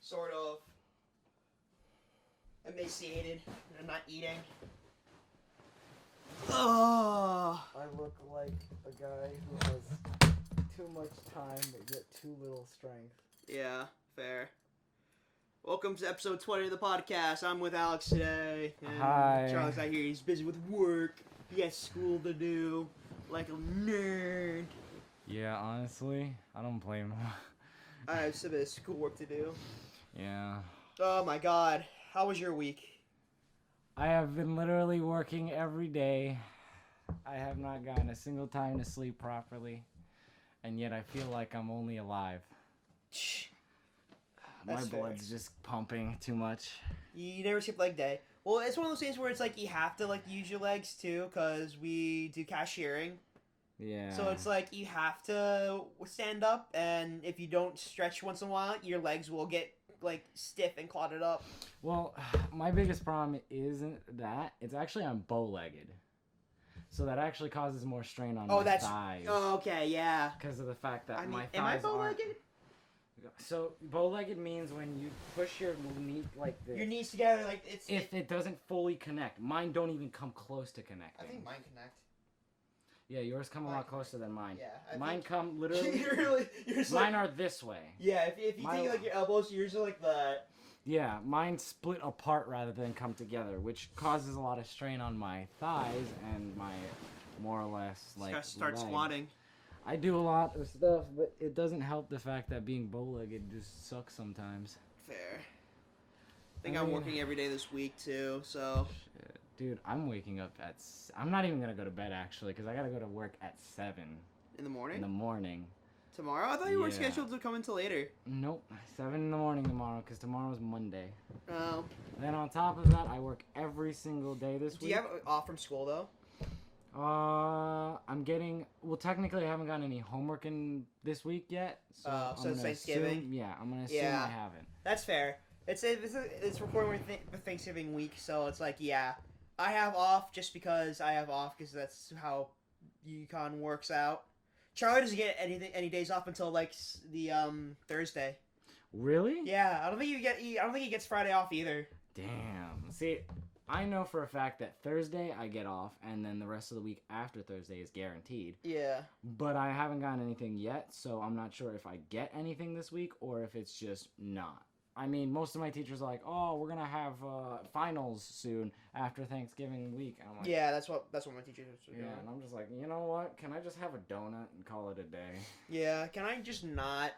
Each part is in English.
sort of emaciated and not eating. Oh. I look like a guy who has too much time but yet too little strength. Yeah, fair. Welcome to episode 20 of the podcast. I'm with Alex today. And Hi. Charlie's not here. He's busy with work. He has school to do. Like a nerd. Yeah, honestly, I don't blame him. I have some schoolwork to do. Yeah. Oh my god. How was your week? I have been literally working every day. I have not gotten a single time to sleep properly. And yet I feel like I'm only alive. That's My fair. blood's just pumping too much. You never skip leg day. Well, it's one of those things where it's like you have to like use your legs too, because we do cashiering. Yeah. So it's like you have to stand up, and if you don't stretch once in a while, your legs will get like stiff and clotted up. Well, my biggest problem isn't that. It's actually I'm bow-legged. So that actually causes more strain on my thighs. Oh, okay, yeah. Because of the fact that I mean, my am I thighs aren't... bow-legged? So bow-legged means when you push your knee like this. Your knees together, like it's. If it doesn't fully connect. Mine don't even come close to connecting. I think mine connect. Yeah, yours come a lot closer than mine. Yeah. Mine come literally... you're just mine like, are this way. Yeah, if you take like your elbows, yours are like the... Yeah, mine split apart rather than come together, which causes a lot of strain on my thighs and my more or less like Gotta start legs. squatting. I do a lot of stuff, but it doesn't help the fact that being bow-legged just sucks sometimes. Fair. I think I'm working every day this week too, so... Shit. Dude, I'm waking up at... I'm not even gonna go to bed, actually, because I gotta go to work at 7. In the morning? In the morning. Tomorrow? I thought you were Yeah. scheduled to come until later. Nope. 7 in the morning tomorrow, because tomorrow's Monday. Oh. Then on top of that, I work every single day this Do week. you have off from school, though? I'm getting... Well, technically, I haven't gotten any homework in this week yet. So, so I'm it's gonna Thanksgiving? Assume, yeah, I'm going to assume Yeah. I haven't. That's fair. It's recording with Thanksgiving week, so it's like, yeah. I have off just because I have off, because that's how UConn works out. Charlie doesn't get any days off until, like, the, Thursday. Really? Yeah, I don't think he gets Friday off either. Damn. See, I know for a fact that Thursday I get off, and then the rest of the week after Thursday is guaranteed. Yeah. But I haven't gotten anything yet, so I'm not sure if I get anything this week or if it's just not. I mean, most of my teachers are like, "Oh, we're gonna have finals soon after Thanksgiving week." And I'm like, Yeah, that's what my teachers are doing. yeah, and I'm just like, you know what? Can I just have a donut and call it a day? Yeah, can I just not?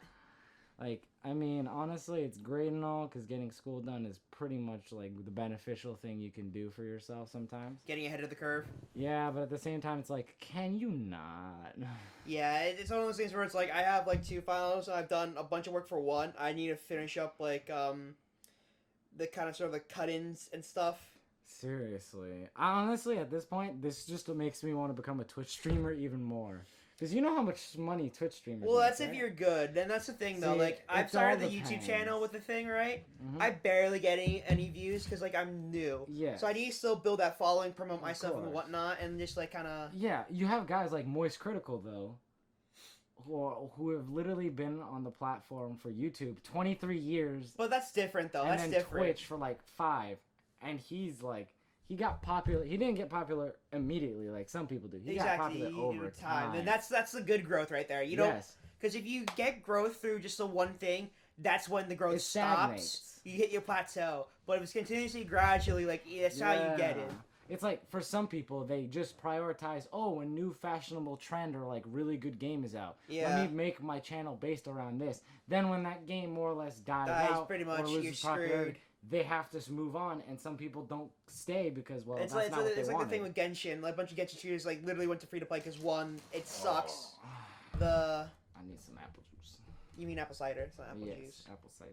Like, I mean, honestly, it's great and all, because getting school done is pretty much, like, the beneficial thing you can do for yourself sometimes. Getting ahead of the curve. Yeah, but at the same time, it's like, can you not? Yeah, it's one of those things where it's like, I have, like, 2 finals, and I've done a bunch of work for 1. I need to finish up, like, the kind of sort of the cut-ins and stuff. Seriously. Honestly, at this point, this just makes me want to become a Twitch streamer even more. Because you know how much money Twitch streamers Well, make, that's right? if you're good. Then that's the thing, though. See, Like, I've it started all the YouTube depends. channel with the thing, right? Mhm. I barely get any views because, like, I'm new. Yeah. So I need to still build that following, promote Of myself and course. whatnot, and just, like, kind of... Yeah, you have guys like Moist Critical, though, who have literally been on the platform for YouTube 23 years. But that's different, though. And That's then different. Twitch for like 5, and he's like, he got popular. He didn't get popular immediately like some people do. He got popular over time. And that's the good growth right there. You don't... Yes. Because if you get growth through just the one thing, that's when the growth It stops. stagnates. You hit your plateau. But if it's continuously, gradually, like, that's how you get it. It's like, for some people, they just prioritize, oh, a new fashionable trend or, like, really good game is out. Yeah. Let me make my channel based around this. Then when that game more or less dies out pretty or much, you're loses popularity, screwed. they have to move on, and some people don't stay because, well, It's that's like, not what they it's like the wanted. thing with Genshin. Like, a bunch of Genshin shooters, like, literally went to free-to-play because, one, it sucks. Oh. I need some apple juice. You mean apple cider? It's not apple Yes, juice. apple cider.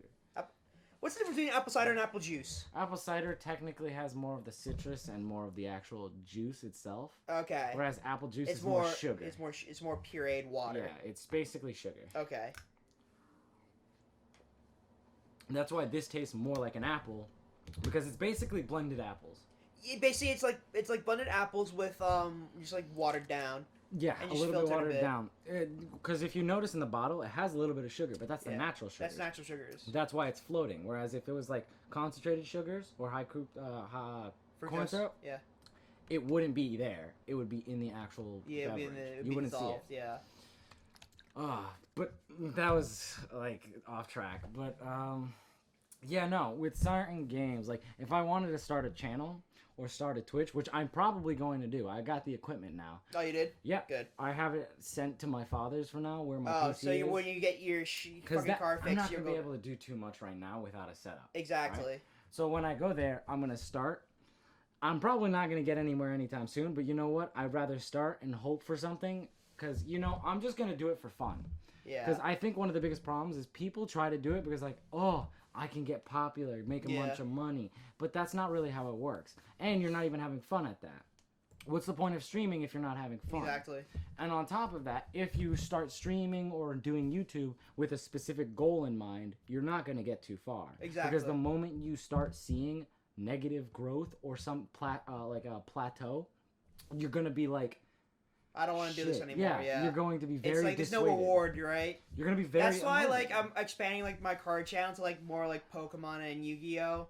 What's the difference between apple cider and apple juice? Apple cider technically has more of the citrus and more of the actual juice itself, Okay. whereas apple juice It's is more sugar. It's more pureed water. Yeah, it's basically sugar. Okay. That's why this tastes more like an apple, because it's basically blended apples. Basically, it's like blended apples with just like watered down. Yeah, and a just little bit filtered a watered bit. down. Because if you notice in the bottle, it has a little bit of sugar, but that's the natural sugar. That's natural sugars. That's why it's floating. Whereas if it was like concentrated sugars or high corn syrup, Yeah. it wouldn't be there. It would be in the actual Yeah, beverage. it would You be wouldn't dissolved. see it. Yeah. But that was like off track. But yeah, no, with certain games, like if I wanted to start a channel or start a Twitch, which I'm probably going to do. I got the equipment now. Oh, you did? Yeah. Good. I have it sent to my father's for now, where my PC so is. when you get your fucking car fixed, I'm not you're gonna be able to do too much right now without a setup. Exactly. Right? So when I go there, I'm gonna start. I'm probably not gonna get anywhere anytime soon, but you know what? I'd rather start and hope for something, because I'm just gonna do it for fun. Yeah. Because I think one of the biggest problems is people try to do it because like, oh, I can get popular, make a bunch of money, but that's not really how it works, and you're not even having fun at that. What's the point of streaming if you're not having fun? Exactly. And on top of that, if you start streaming or doing YouTube with a specific goal in mind, you're not going to get too far. Exactly. Because the moment you start seeing negative growth or some like a plateau, you're going to be like, I don't want to do this anymore. Yeah. You're going to be very It's like there's no reward, right? You're going to be very That's why unmotivated. I'm expanding like my card channel to like more like Pokemon and Yu-Gi-Oh.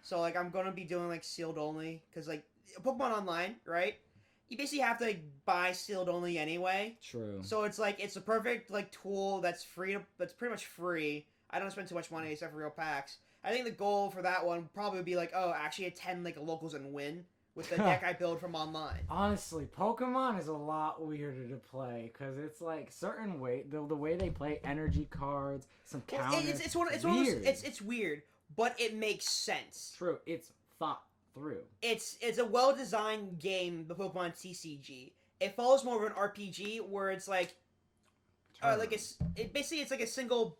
So like I'm gonna be doing like sealed only, because like Pokemon Online, right? You basically have to like buy sealed only anyway. True. So it's like it's a perfect like tool that's that's pretty much free. I don't spend too much money except for real packs. I think the goal for that one probably would be like, oh, actually attend like locals and win with the deck I build from online. Honestly, Pokemon is a lot weirder to play because it's like certain way the way they play energy cards, some counters. It's weird, but it makes sense. True, it's thought through. It's a well designed game, the Pokemon TCG. It follows more of an RPG where it's like, it's like a single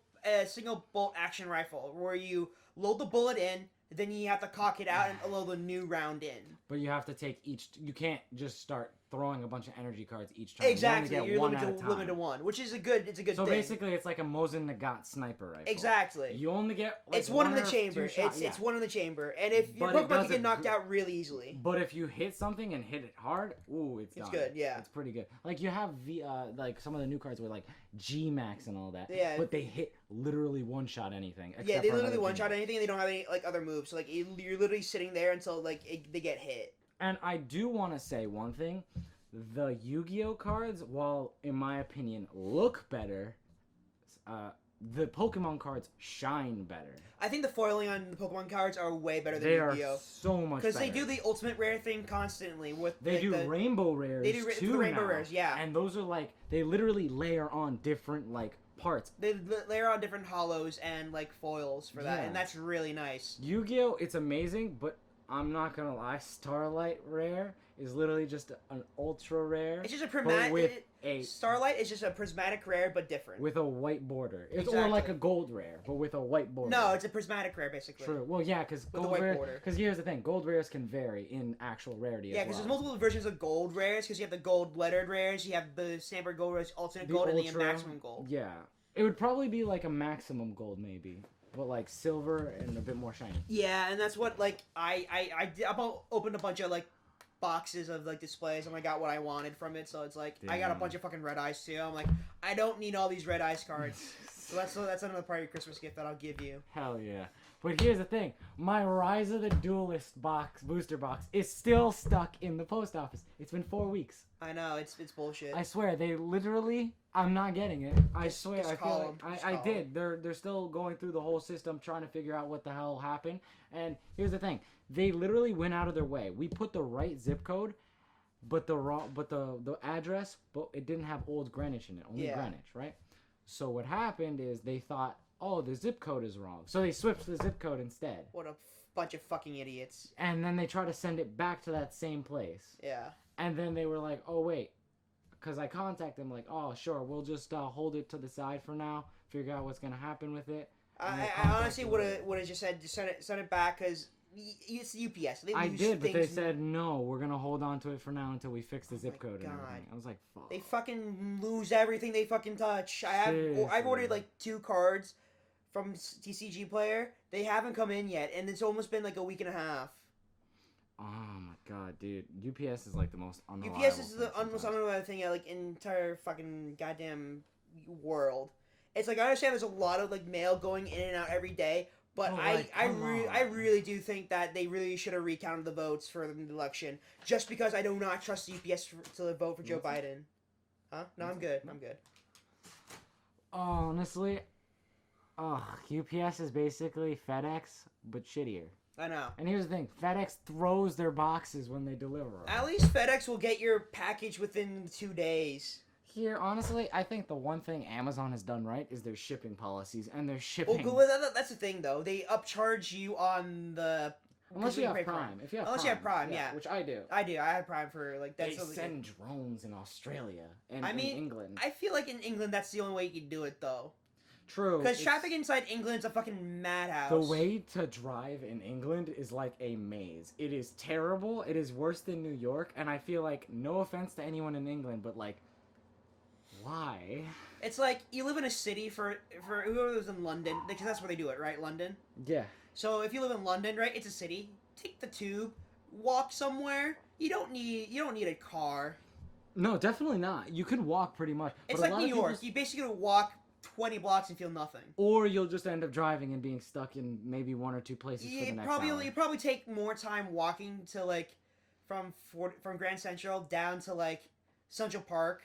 bolt action rifle where you load the bullet in. Then you have to cock it out and load the new round in. But you have to take you can't just start throwing a bunch of energy cards each time. Exactly, you're limited to one, which is a good thing. So basically, it's like a Mosin Nagant sniper rifle. Exactly. You only get like, it's one in the chamber. It's one in the chamber, and if your Pokemon can get knocked out really easily. But if you hit something and hit it hard, it's done. Good. Yeah, it's pretty good. Like you have like some of the new cards with like G Max and all that. Yeah. But they hit literally one shot anything. Yeah, they literally one shot anything. And they don't have any like other moves. So like you're literally sitting there until like they get hit. And I do want to say one thing. The Yu-Gi-Oh cards, while in my opinion look better, the Pokemon cards shine better. I think the foiling on the Pokemon cards are way better than They Yu-Gi-Oh. are so much better. Because they do the ultimate rare thing constantly with they do rainbow rares. They do too the rainbow now. rares, yeah. And those are like they literally layer on different like parts. They layer on different hollows and like foils for that, and that's really nice. Yu-Gi-Oh, it's amazing, but I'm not gonna lie, Starlight Rare is literally just an ultra rare. It's just a prismatic. a Starlight is just a prismatic rare, but different. With a white border. It's or like a gold rare, but with a white border. No, it's a prismatic rare, basically. True. Well, yeah, because gold rare. Because here's the thing, gold rares can vary in actual rarity. Yeah, because there's multiple versions of gold rares. Because you have the gold lettered rares, you have the standard gold rares, alternate gold, and the maximum gold. Yeah, it would probably be like a maximum gold, maybe. But like silver and a bit more shiny. Yeah, and that's what like I opened a bunch of like boxes of like displays and I got what I wanted from it. So it's like I got a bunch of fucking red eyes too. I'm like I don't need all these red eyes cards. so that's another part of your Christmas gift that I'll give you. Hell yeah! But here's the thing: my Rise of the Duelist booster box is still stuck in the post office. It's been 4 weeks. I know it's bullshit. I swear they literally. I'm not getting it. I swear. I feel like I did. They're still going through the whole system trying to figure out what the hell happened. And here's the thing: they literally went out of their way. We put the right zip code, but the address, but it didn't have old Greenwich in it. Only Greenwich, right? So what happened is they thought, oh, the zip code is wrong. So they switched the zip code instead. What a bunch of fucking idiots. And then they try to send it back to that same place. Yeah. And then they were like, oh, wait. Because I contacted them like, oh, sure, we'll just hold it to the side for now, figure out what's going to happen with it. I honestly would have just said, just send it back, because it's UPS. I did, but they said, no, we're going to hold on to it for now until we fix the zip code and everything. I was like, fuck. They fucking lose everything they fucking touch. I've ordered like 2 cards from TCG Player. They haven't come in yet, and it's almost been like a week and a half. Oh my God, dude, UPS is like the most unreliable. UPS is the most unreliable thing like entire fucking goddamn world. It's like I understand there's a lot of like mail going in and out every day, but I really do think that they really should have recounted the votes for the election just because I do not trust the UPS to vote for Joe Biden. Huh? No, I'm good. I'm good. Honestly, UPS is basically FedEx but shittier. I know. And here's the thing: FedEx throws their boxes when they deliver them. At least FedEx will get your package within 2 days. Here, honestly, I think the one thing Amazon has done right is their shipping policies and their shipping. Well, that's the thing though. They upcharge you on the. Unless you have Prime. If you have Unless Prime, you have Prime, yeah. Which I do. I have Prime for like that's. They send drones in Australia and in England. I feel like in England that's the only way you can do it though. True. Because traffic inside England's a fucking madhouse. The way to drive in England is like a maze. It is terrible. It is worse than New York. And I feel like, no offense to anyone in England, but like, why? It's like you live in a city for whoever lives in London, because that's where they do it, right? London. Yeah. So if you live in London, right, it's a city. Take the tube, walk somewhere. You don't need a car. No, definitely not. You can walk pretty much. It's like New York. You basically walk 20 blocks and feel nothing. Or you'll just end up driving and being stuck in maybe 1 or 2 places for the next hour. You probably take more time walking to like from Grand Central down to like Central Park.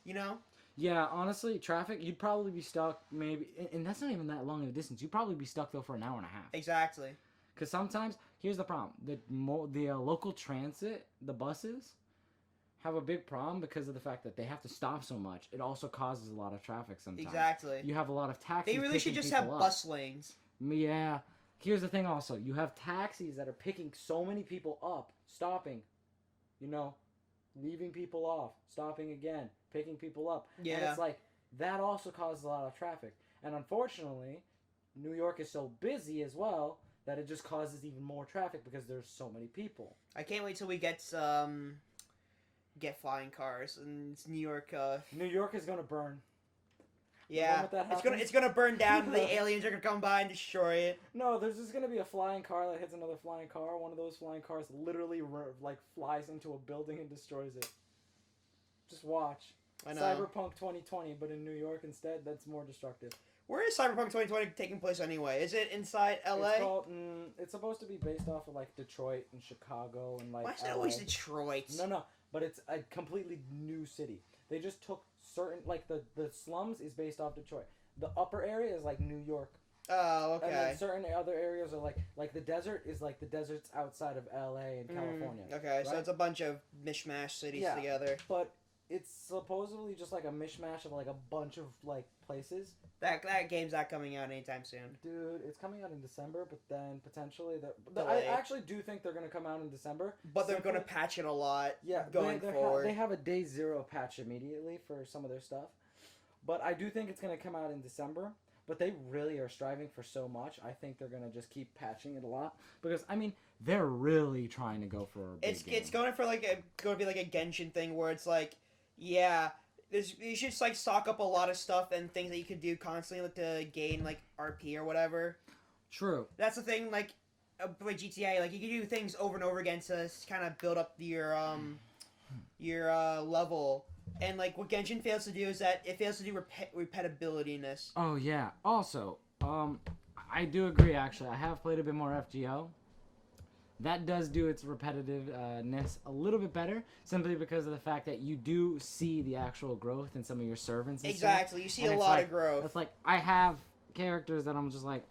You know? Yeah, honestly, traffic, you'd probably be stuck maybe, and that's not even that long of a distance. You'd probably be stuck though for an hour and a half. Exactly. Because sometimes, here's the problem: the local transit, the buses, have a big problem because of the fact that they have to stop so much. It also causes a lot of traffic sometimes. Exactly. You have a lot of taxis. They really should just have bus lanes. Yeah. Here's the thing also. You have taxis that are picking so many people up, stopping, leaving people off, stopping again, picking people up. Yeah. And it's like, that also causes a lot of traffic. And unfortunately, New York is so busy as well that it just causes even more traffic because there's so many people. I can't wait till we get flying cars in New York. New York is gonna burn. Yeah, it's gonna burn down. And the aliens are gonna come by and destroy it. No, there's just gonna be a flying car that hits another flying car. One of those flying cars literally flies into a building and destroys it. Just watch. I know. Cyberpunk 2020, but in New York instead. That's more destructive. Where is Cyberpunk 2020 taking place anyway? Is it inside LA? It's supposed to be based off of like Detroit and Chicago and like. Why is it always Detroit? No, but it's a completely new city. They just took certain like the slums is based off Detroit. The upper area is like New York. Oh, okay. And then certain other areas are like the desert is like the deserts outside of LA and California. Okay, right? So it's a bunch of mishmash cities together. But it's supposedly just like a mishmash of like a bunch of like places. That game's not coming out anytime soon. Dude, it's coming out in December, but then potentially I actually do think they're gonna come out in December. But they're gonna patch it a lot. Yeah, going forward. They have a day 0 patch immediately for some of their stuff. But I do think it's gonna come out in December. But they really are striving for so much. I think they're gonna just keep patching it a lot because I mean they're really trying to go for a big game. It's going for going to be like a Genshin thing where it's like, yeah, you should like stock up a lot of stuff and things that you can do constantly to gain like RP or whatever. True. That's the thing. Like GTA, like you can do things over and over again to kind of build up your level. And, like, what Genshin fails to do is that it fails to do repetibilityness. Oh, yeah. Also, I do agree, actually. I have played a bit more FGO. That does do its repetitiveness a little bit better, simply because of the fact that you do see the actual growth in some of your servants and Exactly. stuff. You see a lot of growth. It's like, I have characters that I'm just like,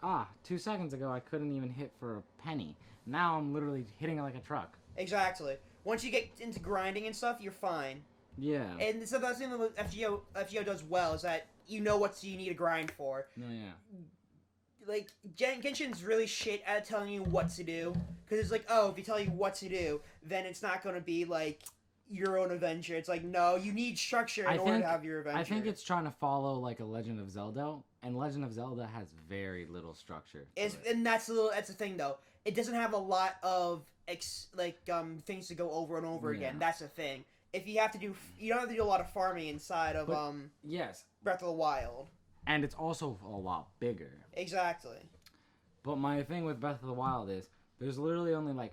2 seconds ago I couldn't even hit for a penny. Now I'm literally hitting it like a truck. Exactly. Once you get into grinding and stuff, you're fine. Yeah. And so that's the thing that FGO does well, is that you know what you need to grind for. Oh, yeah. Like, Genshin's really shit at telling you what to do. Because it's like, oh, if you tell you what to do, then it's not going to be, like, your own adventure. It's like, no, you need structure in order to have your adventure. I think it's trying to follow, like, a Legend of Zelda. And Legend of Zelda has very little structure. And that's the thing, though. It doesn't have a lot of, things to go over and over again. That's the thing. If you have to do, you don't have to do a lot of farming inside of yes, Breath of the Wild, and it's also a lot bigger. Exactly. But my thing with Breath of the Wild is there's literally only like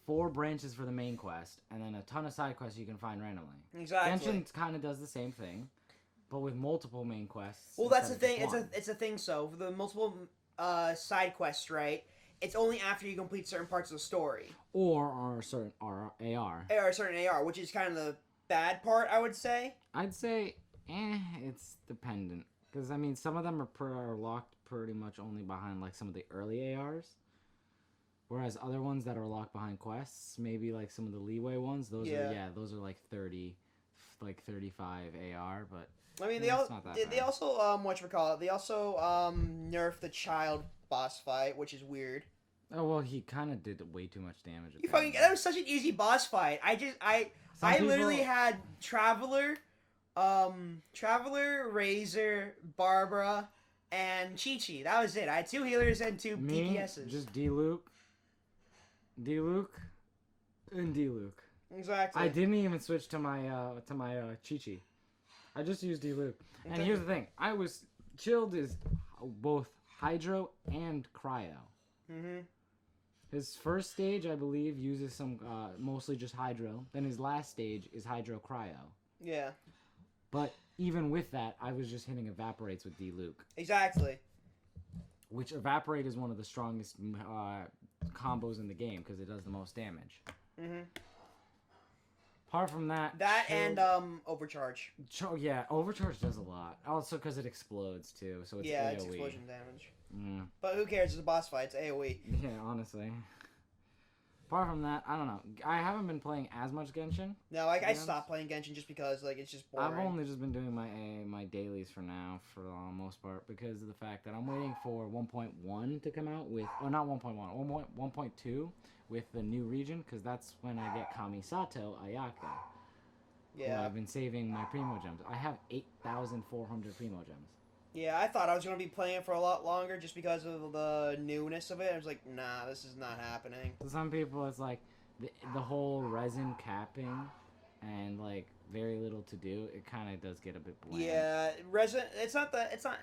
4 branches for the main quest, and then a ton of side quests you can find randomly. Exactly. Genshin kind of does the same thing, but with multiple main quests. Well, that's the instead of thing. just one. It's a thing. So for the multiple side quests, right? It's only after you complete certain parts of the story or a certain AR. or a certain AR, which is kind of the bad part, I would say. I'd say, it's dependent. Because, I mean, some of them are locked pretty much only behind, like, some of the early ARs. Whereas other ones that are locked behind quests, maybe, like, some of the leeway ones, those are, like, 30, like, 35 AR, but... I mean, they also, they also they also, nerfed the child boss fight, which is weird. Oh, well, he kind of did way too much damage. That was such an easy boss fight. I literally had Traveler, Razor, Barbara, and Chi-Chi. That was it. I had 2 healers and 2 DPSs. Just D-Luke, and D-Luke. Exactly. I didn't even switch to my Chi-Chi. I just used D-Luke. Exactly. And here's the thing. I was... Chilled is both Hydro and Cryo. Mm-hmm. His first stage, I believe, uses some... mostly just Hydro. Then his last stage is Hydro Cryo. Yeah. But even with that, I was just hitting Evaporates with D-Luke. Exactly. Which Evaporate is one of the strongest combos in the game because it does the most damage. Mm-hmm. Apart from that... and Overcharge. Yeah, Overcharge does a lot. Also because it explodes, too. So it's AoE. It's explosion damage. Mm. But who cares? It's a boss fight. It's AoE. Yeah, honestly. Apart from that, I don't know. I haven't been playing as much Genshin. No, I stopped playing Genshin just because it's just boring. I've only just been doing my dailies for now, for the most part, because of the fact that I'm waiting for 1.1 to come out with... Oh, not 1.1. 1.2 with the new region, because that's when I get Kamisato Ayaka. Yeah. I've been saving my Primo Gems. I have 8,400 Primo Gems. Yeah, I thought I was going to be playing it for a lot longer just because of the newness of it. I was like, nah, this is not happening. To some people, it's like the whole resin capping and like very little to do. It kind of does get a bit bland. Yeah, resin. It's not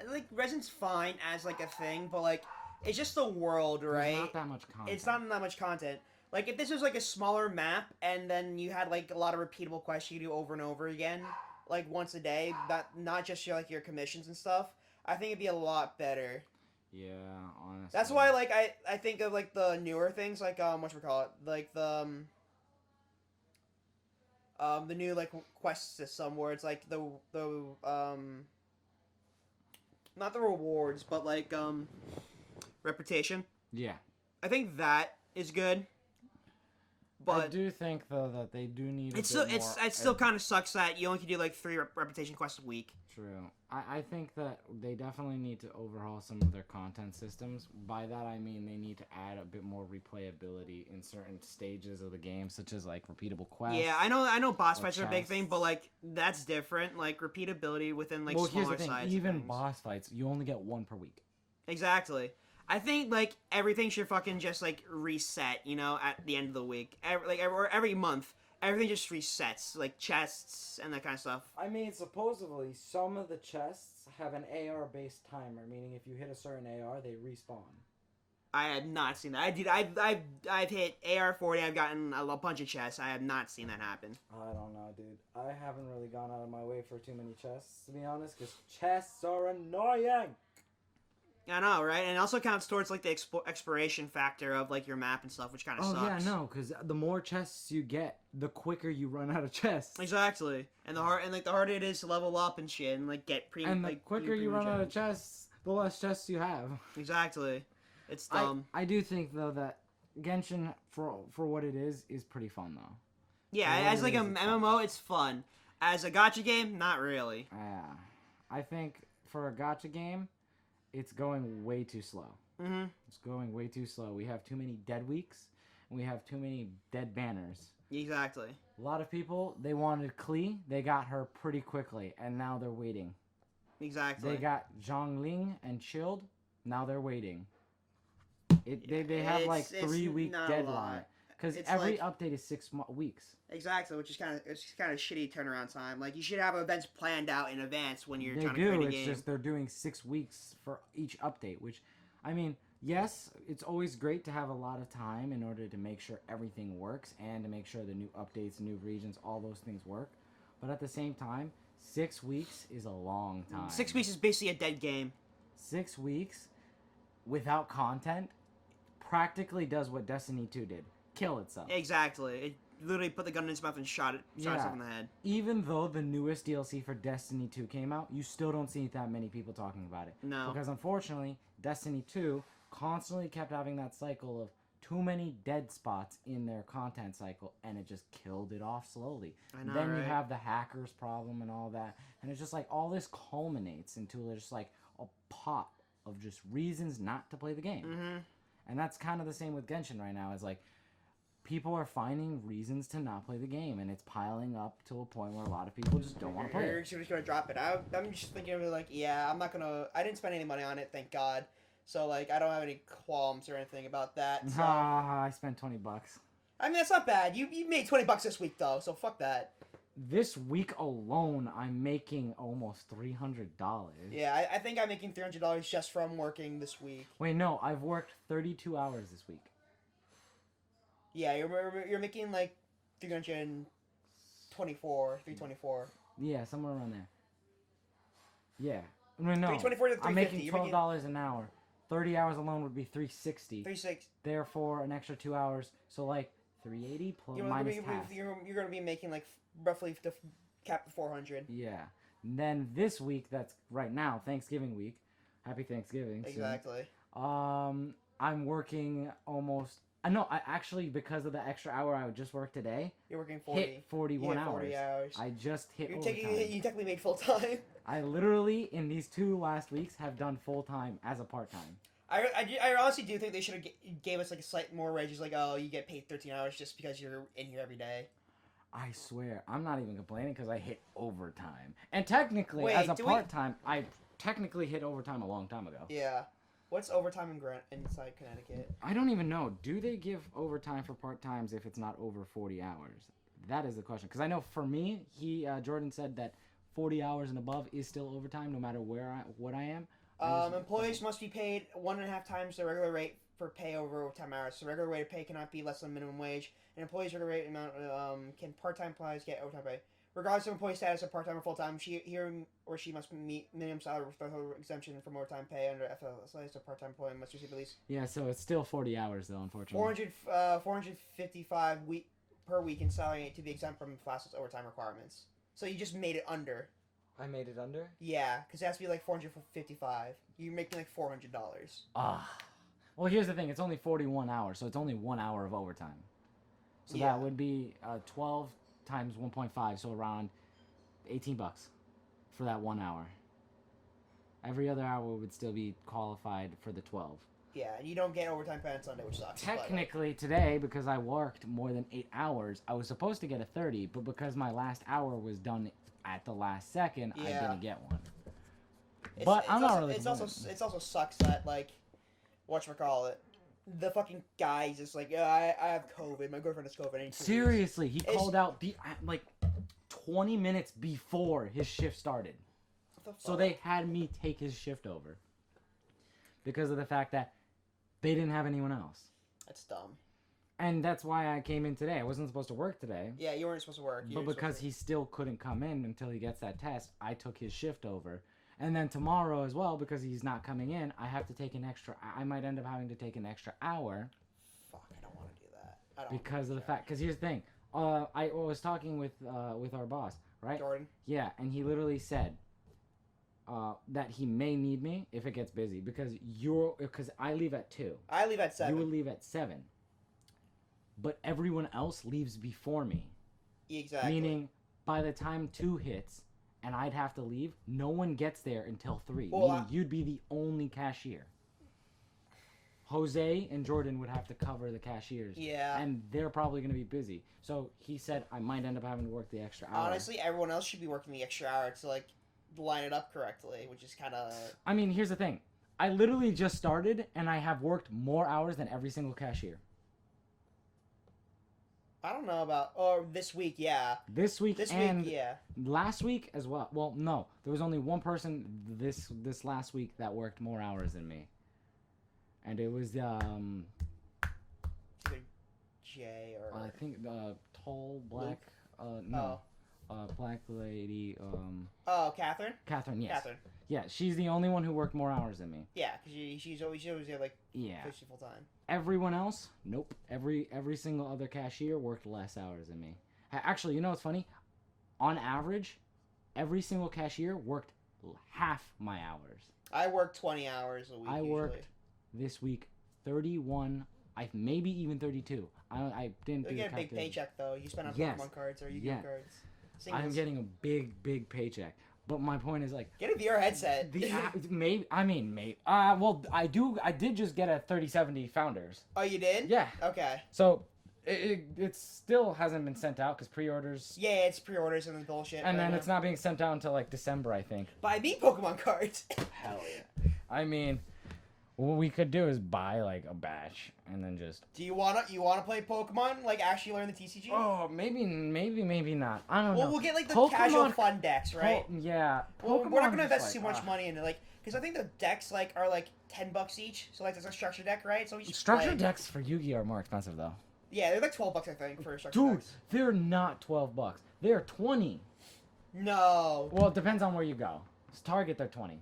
like resin's fine as like a thing, but like it's just the world, right? There's not that much content. It's not that much content. Like if this was like a smaller map and then you had like a lot of repeatable quests you do over and over again, like once a day, that not just your like your commissions and stuff. I think it'd be a lot better. Yeah, honestly. That's why like I think of like the newer things like whatchamacallit, like the new like quest system where it's like the not the rewards but like reputation. Yeah. I think that is good. But I do think though that they do need. It still kind of sucks that you only can do like 3 reputation quests a week. True. I think that they definitely need to overhaul some of their content systems. By that I mean they need to add a bit more replayability in certain stages of the game, such as like repeatable quests. Yeah, I know boss fights are a big thing, but like that's different. Like repeatability within like smaller here's the thing. sides. Even boss fights, you only get 1 per week. Exactly. I think like everything should fucking just like reset, you know, at the end of the week. Every month, everything just resets, like chests and that kind of stuff. I mean, supposedly some of the chests have an AR based timer, meaning if you hit a certain AR, they respawn. I have not seen that. I've hit AR-40. I've gotten a bunch of chests. I have not seen that happen. I don't know, dude. I haven't really gone out of my way for too many chests, to be honest, because chests are annoying. I know, right? And it also counts towards like the expiration factor of like your map and stuff, which kind of sucks. Oh yeah, no, because the more chests you get, the quicker you run out of chests. Exactly, and the harder it is to level up and shit, and like get premium. And the quicker you run out of chests, the less chests you have. Exactly, it's dumb. I do think though that Genshin, for what it is pretty fun though. Yeah, as like a MMO, it's fun. As a gacha game, not really. Yeah, I think for a gacha game, it's going way too slow. Mm-hmm. It's going way too slow. We have too many dead weeks, and we have too many dead banners. Exactly. A lot of people, they wanted Klee, they got her pretty quickly, and now they're waiting. Exactly. They got Zhongling and Chilled, now they're waiting. They have like 3-week deadline. Because every update is 6 weeks. Exactly, which is kind of shitty turnaround time. Like you should have events planned out in advance when you're trying to create a game. It's just they're doing 6 weeks for each update, which I mean, yes, it's always great to have a lot of time in order to make sure everything works and to make sure the new updates, new regions, all those things work. But at the same time, 6 weeks is a long time. 6 weeks is basically a dead game. 6 weeks without content practically does what Destiny 2 did. Kill itself. Exactly. It literally put the gun in its mouth and shot itself in the head. Even though the newest DLC for Destiny 2 came out, you still don't see that many people talking about it. No. Because unfortunately, Destiny 2 constantly kept having that cycle of too many dead spots in their content cycle, and it just killed it off slowly. I know, Then right? you have the hackers problem and all that, and it's just like all this culminates into just like a pot of just reasons not to play the game. Mm-hmm. And that's kind of the same with Genshin right now. It's like people are finding reasons to not play the game, and it's piling up to a point where a lot of people just don't want to play You're it. just gonna drop it out. I'm just thinking of it like, yeah, I'm not gonna. I didn't spend any money on it, thank God. So like, I don't have any qualms or anything about that. So. I spent $20. I mean, that's not bad. You made $20 this week though, so fuck that. This week alone, I'm making almost $300. Yeah, I think I'm making $300 just from working this week. Wait, no, I've worked 32 hours this week. Yeah, you're making like 324. Yeah, somewhere around there. Yeah. I mean, no. 324 to 350. I'm making You're making $12 an hour. 30 hours alone would be $360. 36. Therefore, an extra 2 hours, so like $380 plus minus tax. You're gonna be making like roughly the cap of 400. Yeah. And then this week, that's right now, Thanksgiving week. Happy Thanksgiving. soon. Exactly. I'm working almost. No, I actually, because of the extra hour I just worked today, You're working 40. hit 41 You hit 40 hours. I just hit You're overtime. you technically made full time. I literally, in these 2 last weeks, have done full time as a part time. I honestly do think they should have gave us like a slight more wages, like, oh, you get paid 13 hours just because you're in here every day. I swear, I'm not even complaining because I hit overtime. And technically, Wait, as a do we- part time, I technically hit overtime a long time ago. Yeah. What's overtime inside Connecticut? I don't even know. Do they give overtime for part times if it's not over 40 hours? That is the question. Because I know for me, Jordan said that 40 hours and above is still overtime, no matter what I am. Employees must be paid 1.5 times the regular rate for pay over overtime hours. So regular rate of pay cannot be less than minimum wage. And employees' regular rate amount can part-time employees get overtime pay. Regardless of employee status of part-time or full-time, he or she must meet minimum salary threshold exemption from overtime pay under FLSA. So part-time employee must receive at least Yeah, so it's still 40 hours though, unfortunately. 455 per week in salary to be exempt from FLSA's overtime requirements. So you just made it under. I made it under? Yeah, because it has to be like 455. You're making like $400. Well, here's the thing. It's only 41 hours, so it's only 1 hour of overtime. So Yeah. that would be 12 times 1.5, so around $18 for that 1 hour. Every other hour would still be qualified for the 12. Yeah, and you don't get overtime pay on Sunday, which sucks. Technically, today, because I worked more than 8 hours, I was supposed to get a 30, but because my last hour was done at the last second, I didn't get one. I'm not really. It also sucks that like, whatchamacallit, the fucking guy's just like, I have COVID. My girlfriend has COVID. Seriously, he called out like 20 minutes before his shift started. So they had me take his shift over because of the fact that they didn't have anyone else. That's dumb. And that's why I came in today. I wasn't supposed to work today. Yeah, you weren't supposed to work. But because he still couldn't come in until he gets that test, I took his shift over. And then tomorrow as well, because he's not coming in, I have to take an extra. I might end up having to take an extra hour. Fuck, I don't want to do that. Because of the fact. Because here's the thing. I was talking with our boss, right? Jordan. Yeah, and he literally said that he may need me if it gets busy because I leave at 2. I leave at 7. You will leave at 7. But everyone else leaves before me. Exactly. Meaning, by the time 2 hits, and I'd have to leave, no one gets there until 3. Well, meaning you'd be the only cashier. Jose and Jordan would have to cover the cashiers. Yeah. And they're probably going to be busy. So he said I might end up having to work the extra hour. Honestly, everyone else should be working the extra hour to like line it up correctly, which is kind of. I mean, here's the thing. I literally just started, and I have worked more hours than every single cashier. I don't know about. Or this week, yeah. This week, yeah. Last week as well. Well, no, there was only one person this last week that worked more hours than me. and it was Either Jay or I think tall black no black lady oh, Catherine. Catherine, yes. Catherine. Yeah, she's the only one who worked more hours than me. Yeah, because she's always there like Yeah. 50 full time. Everyone else, nope. Every single other cashier worked less hours than me. Actually, you know what's funny? On average, every single cashier worked half my hours. I work 20 hours a week. I usually. worked this week 31, maybe even 32. I didn't do You the get a big calculation. paycheck though. You spend on Yes. Pokemon cards or Yu-Gi-Oh Yeah. cards. I'm Singles. getting a big paycheck. But my point is like Get a VR headset. maybe well I did just get a 3070 Founders. Oh, you did? Yeah. Okay. So it still hasn't been sent out because pre-orders. Yeah, it's pre-orders and the bullshit. And right then now. it's not being sent out until like December, I think. Buy me Pokemon cards. Hell yeah. I mean, what we could do is buy like a batch and then just. Do you wanna play Pokemon? Like actually learn the TCG? Oh, maybe not. I don't know. Well, we'll get like the Pokemon- casual fun decks, right? Yeah. Well, we're not gonna Pokemon is invest just too like, much money into like, because I think the decks like are like $10 each. So like there's a structure deck, right? So we just Structure play. decks for Yu-Gi-Oh are more expensive though. Yeah, they're like $12 I think for structure Dude, decks. they're not $12. They're 20. No. Well, it depends on where you go. It's Target, they're 20.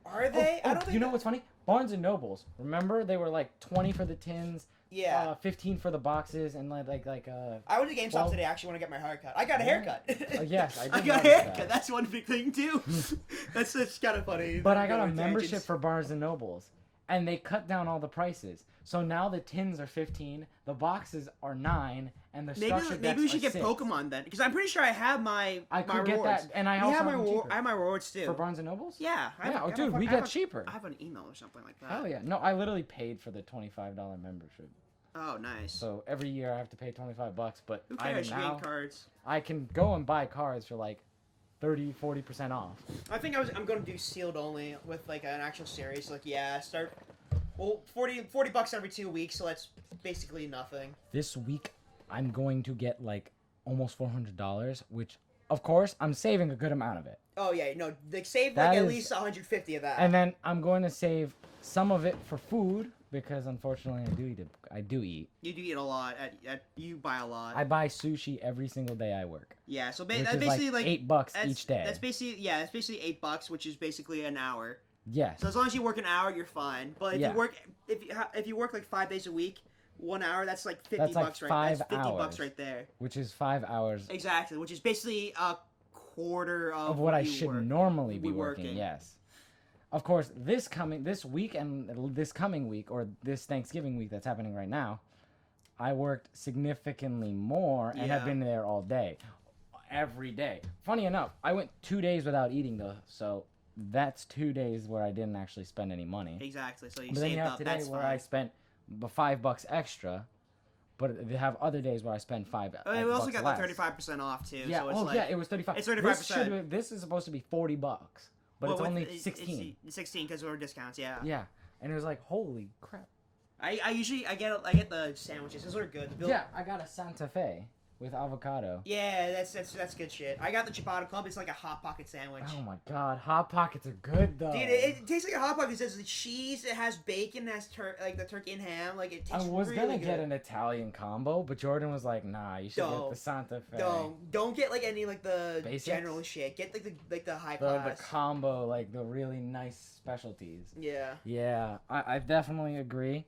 Are they? I don't think. You know what's funny? Barnes and Nobles. Remember, they were like 20 for the tins. Yeah. 15 for the boxes, and like I went to GameStop 12 today. I actually want to get my haircut. I got a Yeah. haircut. yes, I did got a notice haircut. that. That's one big thing too. that's kind of funny. But I got a Going membership tangents. for Barnes and Nobles, and they cut down all the prices. So now the tins are 15, the boxes are 9, and the structure Maybe we decks should are get 6. Pokemon then, because I'm pretty sure I have my I my could get rewards. that, and I You also have have my them cheaper. I have my rewards too. For Barnes and Nobles? Yeah. Yeah. Dude, we got cheaper. I have an email or something like that. Hell yeah! No, I literally paid for the $25 membership. Oh, nice. So every year I have to pay $25, but Who cares? You now gain cards. I can go and buy cards for like 30-40% off. I think I'm gonna do sealed only with like an actual series. Like start. Well, $40 every 2 weeks, so that's basically nothing. This week I'm going to get like almost $400, which of course I'm saving a good amount of it. Oh yeah, no, like save That like at is- least 150 of that. And then I'm going to save some of it for food because unfortunately I do eat. You do eat a lot. You buy a lot. I buy sushi every single day I work. Yeah, so Which that's is basically like like $8 that's, each day. That's basically $8, which is basically an hour. Yes. So as long as you work an hour, you're fine. But if Yeah. you work if you work like 5 days a week, 1 hour, that's like $50 That's like right. 5 That's $50 hours. right there. Which is 5 hours Exactly, which is basically a quarter of what I you should work. normally be We're working. working. Yes. Of course, this week and this coming week, or this Thanksgiving week that's happening right now, I worked significantly more and have Yeah. been there all day, every day. Funny enough, I went 2 days without eating though, so that's 2 days where I didn't actually spend any money. Exactly. So you But then saved you have up. today That's where fine. I spent $5 extra, but they have other days where I spend $5. We also got less. the 35% off too. Yeah. So it's like, yeah. It was 35. it's 35%. This is supposed to be $40, but well, it's with- only 16. It's 16 because there were discounts. Yeah. Yeah, and it was like, holy crap. I usually I get the sandwiches. Those are good. The Yeah, I got a Santa Fe with avocado. Yeah, that's good shit. I got the Ciabatta Club. It's like a hot pocket sandwich. Oh my god, Hot Pockets are good though. Dude, it tastes like a hot pocket. It has the cheese. It has bacon. It has like the turkey and ham. Like it I tastes was really gonna good. get an Italian combo, but Jordan was like, "Nah, you should get the Santa Fe." Don't get like any like the Basics? general shit. Get like the high The class. combo, like the really nice specialties. Yeah. Yeah, I definitely agree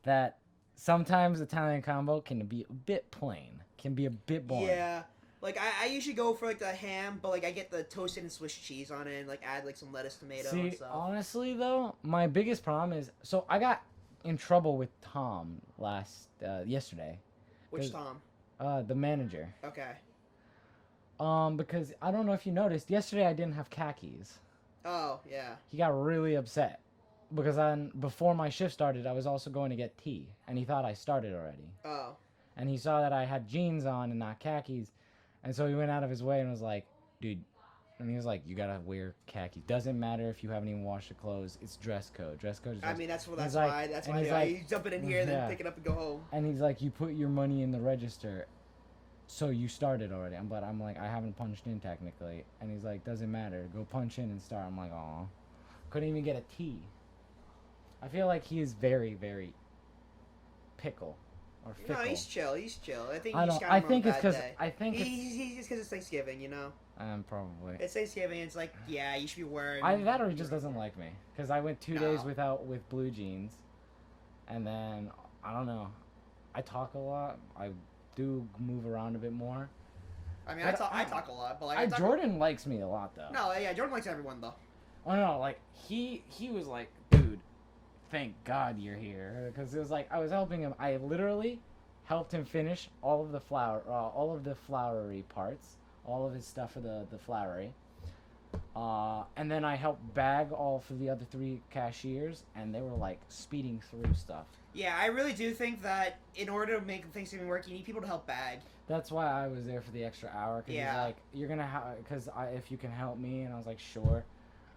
that sometimes Italian combo can be a bit plain, can be a bit boring. Yeah. Like I usually go for like the ham, but like I get the toasted and Swiss cheese on it, and like add like some lettuce, tomato, and See, stuff. honestly though, my biggest problem is I got in trouble with Tom yesterday. Which 'cause- Tom? The manager. Okay. Because I don't know if you noticed, yesterday I didn't have khakis. Oh yeah. He got really upset because before my shift started, I was also going to get tea, and he thought I started already. Oh. And he saw that I had jeans on and not khakis, and so he went out of his way and was like, "Dude," and he was like, "You gotta wear khakis. Doesn't matter if you haven't even washed the clothes. It's dress code. Dress code is dress." I mean that's He's that's like- why that's and why he's you dump it in here, then yeah. pick it up and go home. And he's like, "You put your money in the register, so you started already." But I'm like, "I haven't punched in technically." And he's like, "Doesn't matter. Go punch in and start." I'm like, "Aw." Couldn't even get a tea. I feel like he is very, very pickle or No, fickle. he's chill. He's chill. I think I he's don't. got I him on a think it's bad because day. I think He's just because it's Thanksgiving, you know. probably. It's Thanksgiving. It's like, yeah, you should be wearing. That or he just doesn't like me because I went 2 days with blue jeans, and then I don't know. I talk a lot. I do move around a bit more. I mean, I talk a lot, but like Jordan likes me a lot though. No, yeah, Jordan likes everyone though. Oh no, like he was like, dude, thank God you're here, because it was like I was helping him. I literally helped him finish all of the flowery parts, all of his stuff for the flowery. And then I helped bag all for the other 3 cashiers, and they were like speeding through stuff. Yeah, I really do think that in order to make Thanksgiving work, you need people to help bag. That's why I was there for the extra hour. Cause he's like, you're gonna if you can help me, and I was like, sure.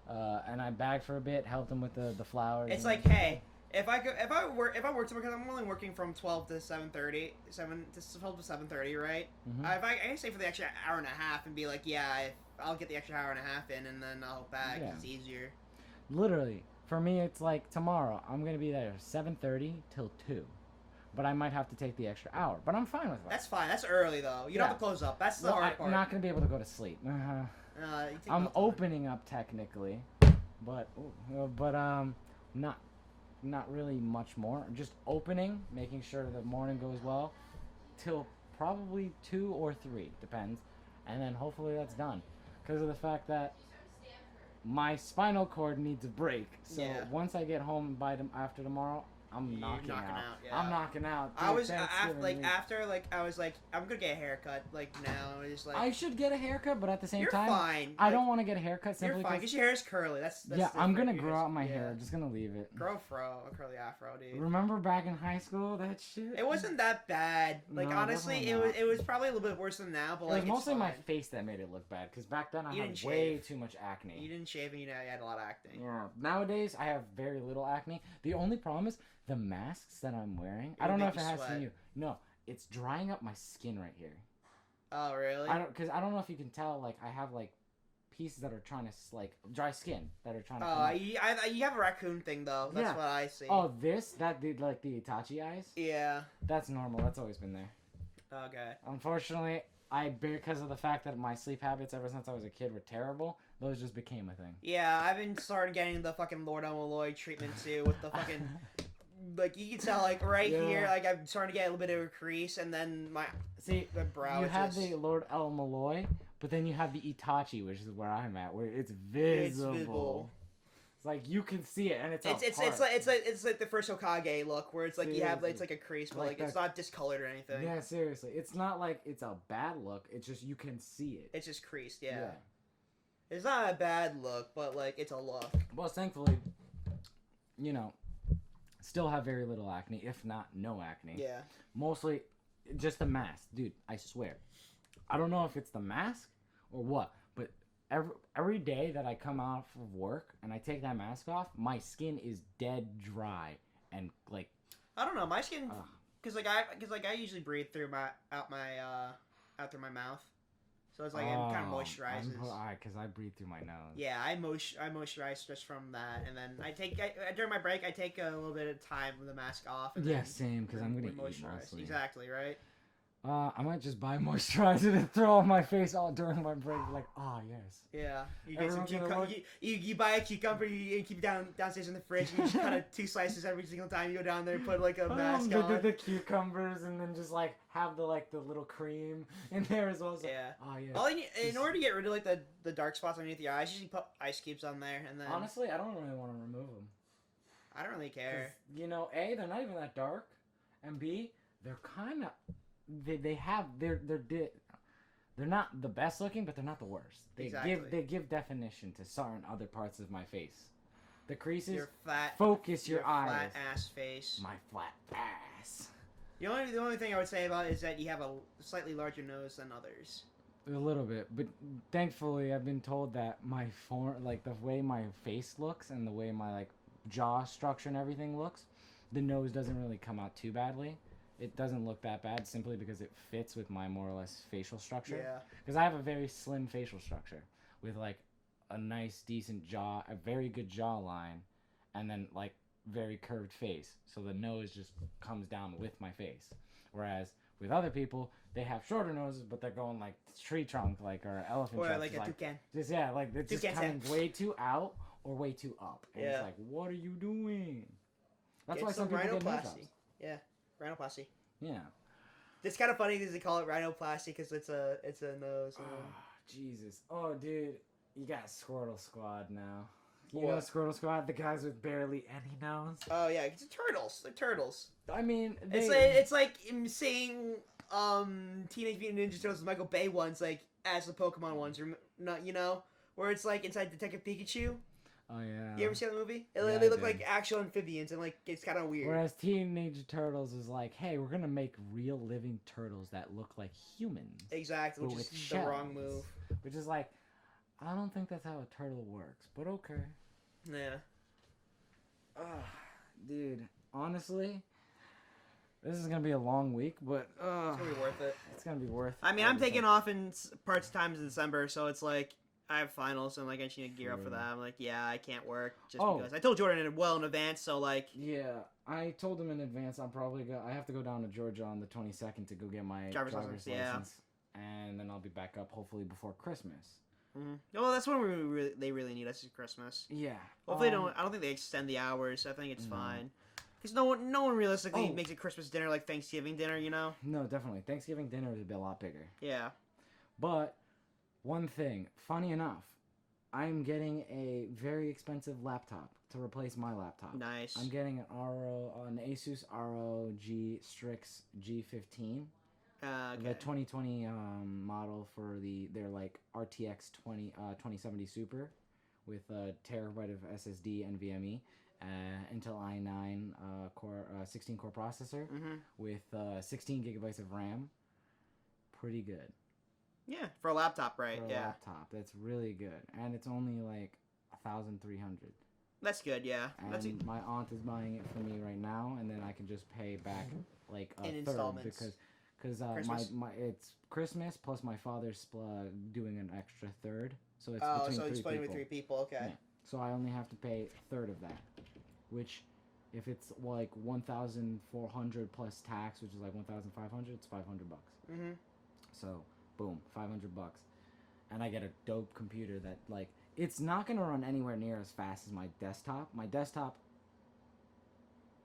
And I bagged for a bit, helped him with the flowers. It's like, hey, if I work tomorrow, because I'm only working from 12 to 7:30, 12 to 7:30, right? Mm-hmm. If I can stay for the extra hour and a half and be like, yeah, I'll get the extra hour and a half in, and then I'll bag. Yeah. It's easier. Literally, for me, it's like tomorrow I'm gonna be there 7:30 till 2. But I might have to take the extra hour. But I'm fine with that. That's fine. That's early though. You don't have to close up. That's the hard part. I'm not gonna be able to go to sleep. I'm opening up technically, but not really much more. Just opening, making sure the morning goes well, till probably 2 or 3, depends, and then hopefully that's done. Because of the fact that my spinal cord needs a break. So once I get home after tomorrow, I'm knocking out. Yeah. I'm knocking out. Dude, I was I was like, I'm gonna get a haircut now. Just like I should get a haircut, but at the same time, fine. I don't want to get a haircut simply because your hair is curly. That's I'm gonna grow out my hair. I'm just gonna leave it. Grow a curly afro, dude. Remember back in high school, that shit? It wasn't that bad. Like honestly, it was probably a little bit worse than now. But it was mostly my face that made it look bad. Because back then I had way too much acne. You didn't shave, and you had a lot of acne. Yeah. Nowadays I have very little acne. The only problem is the masks that I'm wearing. I don't know if it has to you. No, it's drying up my skin right here. Oh really? Because I don't know if you can tell. Like I have like pieces that are trying to like dry skin that are trying to. Oh, you have a raccoon thing though. That's what I see. Oh, that did like the Itachi eyes. Yeah. That's normal. That's always been there. Okay. Unfortunately, because of the fact that my sleep habits ever since I was a kid were terrible, those just became a thing. Yeah, I've been started getting the fucking Lord Malloy treatment too with the fucking. Like you can tell, like right here, like I'm starting to get a little bit of a crease, and then my brow. You have the Lord El Malloy, but then you have the Itachi, which is where I'm at, where it's visible. It's like you can see it, and it's like the first Hokage look, where it's like you have it's like a crease, but like it's not discolored or anything. Yeah, seriously, it's not like it's a bad look. It's just you can see it. It's just creased. Yeah. It's not a bad look, but like it's a look. Well, thankfully, still have very little acne, if not no acne. Yeah. Mostly just the mask. Dude, I swear. I don't know if it's the mask or what, but every day that I come off of work and I take that mask off, my skin is dead dry and like I don't know, my skin cuz I usually breathe through out through my mouth. So it's like it kind of moisturizes. Because I breathe through my nose. Yeah, I moisturize just from that, and then during my break I take a little bit of time with the mask off. And same. Because I'm gonna eat mostly. Exactly right. I might just buy moisturizer to throw on my face all during my break. Like, yes. Yeah, you get some you buy a cucumber, you keep it downstairs in the fridge, and you just cut it 2 slices every single time you go down there and put like a mask on. The cucumbers, and then just like have the little cream in there as well. So, yeah. Oh yeah. All in order to get rid of like the dark spots underneath your eyes, you usually put ice cubes on there, and then. Honestly, I don't really want to remove them. I don't really care. A, they're not even that dark, and B, they're kind of. They're not the best looking, but they're not the worst. They give definition to certain other parts of my face. The creases. Your flat. Focus your eyes. Flat ass face. My flat ass. The only thing I would say about it is that you have a slightly larger nose than others. A little bit, but thankfully I've been told that my the way my face looks and the way my jaw structure and everything looks, the nose doesn't really come out too badly. It doesn't look that bad simply because it fits with my more or less facial structure. Yeah. Because I have a very slim facial structure with a nice decent jaw, a very good jawline, and then very curved face, so the nose just comes down with my face. Whereas with other people, they have shorter noses, but they're going like tree trunk, like or elephant Or trunk. like a toucan. Just yeah, like it's just Toucan's coming head. way too out or way too up. And it's Yeah. like, what are you doing? That's Get why some people get nose jobs. rhinoplasty. Yeah, rhinoplasty. Yeah. It's kind of funny because they call it rhinoplasty because it's a nose. Oh, Jesus. Oh, dude, you got Squirtle Squad now. You What? know Squirtle Squad, the guys with barely any nose. Oh yeah, it's turtles. They're turtles. I mean, It's like seeing Teenage Mutant Ninja Turtles Michael Bay ones like as the Pokemon ones, or not, where it's like inside Detective Pikachu. Oh yeah. You ever see that movie? Yeah, They I look did. like actual amphibians and like it's kind of weird. Whereas Teenage Turtles is like, hey, we're gonna make real living turtles that look like humans. Exactly, But which with is the wrong shells. move. Which is like, I don't think that's how a turtle works, but okay. Yeah. Dude, honestly, this is gonna be a long week, but It's gonna be worth it. it's gonna be worth. I mean, I'm everything. taking off in parts of times in December, so it's like I have finals and like I just need to gear up for True. that. I'm like, yeah, I can't work just Oh. because I told Jordan well in advance, so like, Yeah, I told him in advance. I have to go down to Georgia on the 22nd to go get my Driver's driver's license, yeah. license, and then I'll be back up hopefully before Christmas. well, that's when they really need us at Christmas. Yeah. Hopefully, I don't think they extend the hours. I think it's No. fine. Because no one realistically Oh. makes a Christmas dinner like Thanksgiving dinner, No, definitely. Thanksgiving dinner would be a lot bigger. Yeah. But one thing, funny enough, I'm getting a very expensive laptop to replace my laptop. Nice. I'm getting an Asus ROG Strix G15. Okay. The 2020 model for their like RTX 2070 Super with a terabyte of SSD and NVMe, Intel i9 core 16 core processor with 16 gigabytes of RAM. Pretty good Yeah, for a laptop, right? for a Yeah. laptop. That's really good, and it's only like 1,300. That's good, yeah. And my aunt is buying it for me right now, and then I can just pay back like a In third installments. because Christmas? my it's Christmas plus my father's doing an extra third, so it's Oh, between so three he's playing people. with 3 people, okay. Yeah. So I only have to pay a third of that, which if it's like 1,400 plus tax, which is like 1,500, it's $500. Mm-hmm. So boom, $500, and I get a dope computer that like it's not gonna run anywhere near as fast as my desktop. My desktop,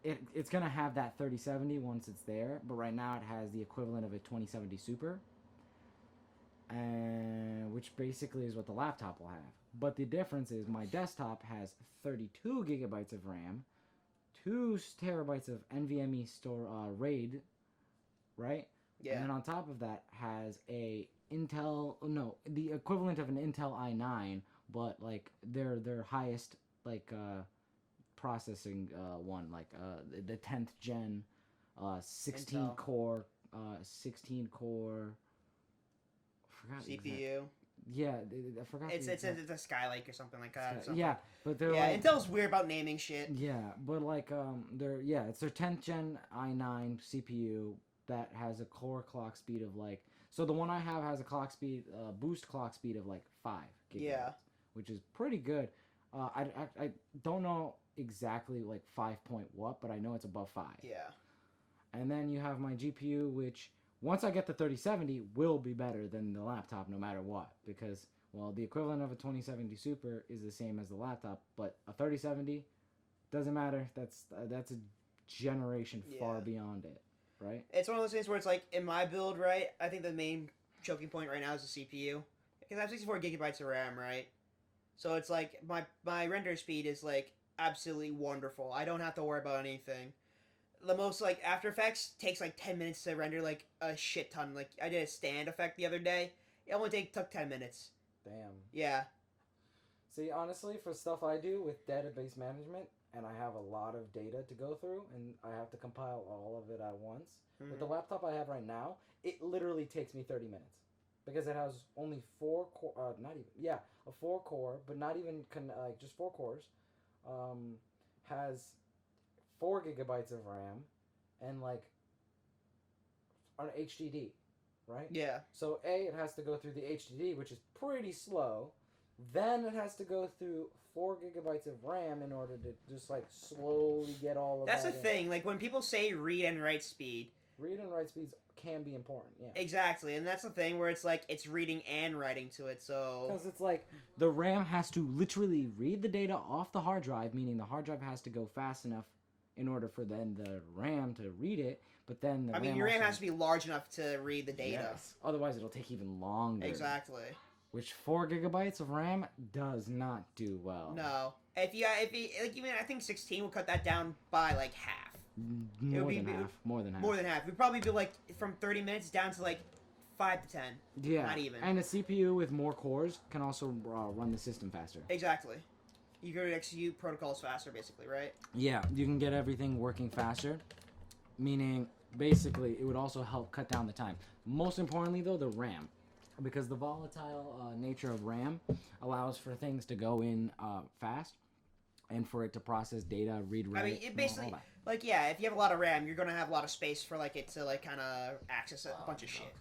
it's gonna have that 3070 once it's there, but right now it has the equivalent of a 2070 Super, and which basically is what the laptop will have. But the difference is my desktop has 32 gigabytes of RAM, 2 terabytes of NVMe RAID, right? Yeah. And then on top of that has the equivalent of an Intel i9, but like their highest like processing one, like the 10th gen 16 Intel. core I forgot the exact- CPU. yeah, I forgot. It's the a exact- Skylake or something like that. Something. yeah, but they're Yeah, like, Intel's weird about naming shit. yeah, but like it's their 10th gen i9 CPU that has a core clock speed of like, so the one I have has a clock speed boost clock speed of like 5 gigahertz, Yeah. which is pretty good. I don't know exactly like 5 point what, but I know it's above 5. Yeah. And then you have my GPU, which once I get the 3070 will be better than the laptop no matter what, because well, the equivalent of a 2070 Super is the same as the laptop, but a 3070 doesn't matter. That's a generation far Yeah. beyond it, right? It's one of those things where it's like, in my build, right, I think the main choking point right now is the CPU. Because I have 64 gigabytes of RAM, right? So it's like, my render speed is like absolutely wonderful. I don't have to worry about anything. The most, like, After Effects takes like 10 minutes to render like a shit ton. Like, I did a stand effect the other day. It only took 10 minutes. Damn. Yeah. See, honestly, for stuff I do with database management, and I have a lot of data to go through, and I have to compile all of it at once. With the laptop I have right now, it literally takes me 30 minutes. Because it has only 4 core, a 4 core, but not even, just 4 cores. Has 4 gigabytes of RAM, and like, an HDD, right? Yeah. So it has to go through the HDD, which is pretty slow, Then it has to go through 4 gigabytes of RAM in order to just like slowly get all of That's that the in. thing. Like when people say read and write speed, Read and write speeds can be important, yeah. exactly, and that's the thing where it's like it's reading and writing to it. So Because it's like the RAM has to literally read the data off the hard drive, meaning the hard drive has to go fast enough in order for then the RAM to read it. But then the your RAM has to be large enough to read the data. Yes. Otherwise, it'll take even longer. Exactly. Which 4 gigabytes of RAM does not do well. No. If you like, even I think 16 will cut that down by like half. More than half. More than half. More than half. We'd probably be like from 30 minutes down to like 5 to 10. Yeah. Not even. And a CPU with more cores can also run the system faster. Exactly. You can execute protocols faster, basically, right? Yeah, you can get everything working faster. Meaning, basically, it would also help cut down the time. Most importantly, though, the RAM. Because the volatile nature of RAM allows for things to go in fast. And for it to process data, read, write. I mean, it basically, like, yeah, if you have a lot of RAM, you're gonna have a lot of space for like it to like kind of access a bunch of shit.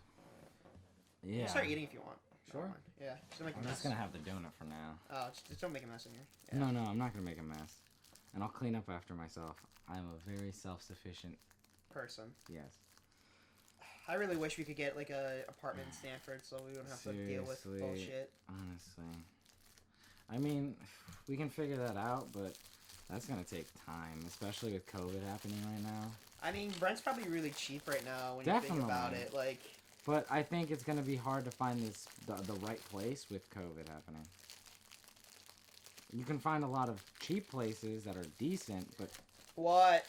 Yeah. You can start eating if you want. Sure. Yeah. Just make a I'm mess. just gonna have the donut for now. Oh, just don't make a mess in here. Yeah. No, I'm not gonna make a mess, and I'll clean up after myself. I'm a very self-sufficient Person. Yes. I really wish we could get like a apartment in Stanford so we wouldn't have to deal with bullshit. Honestly, I mean, we can figure that out, but that's gonna take time, especially with COVID happening right now. I mean, rent's probably really cheap right now when you Definitely. think about it. Like, but I think it's gonna be hard to find the right place with COVID happening. You can find a lot of cheap places that are decent, but what?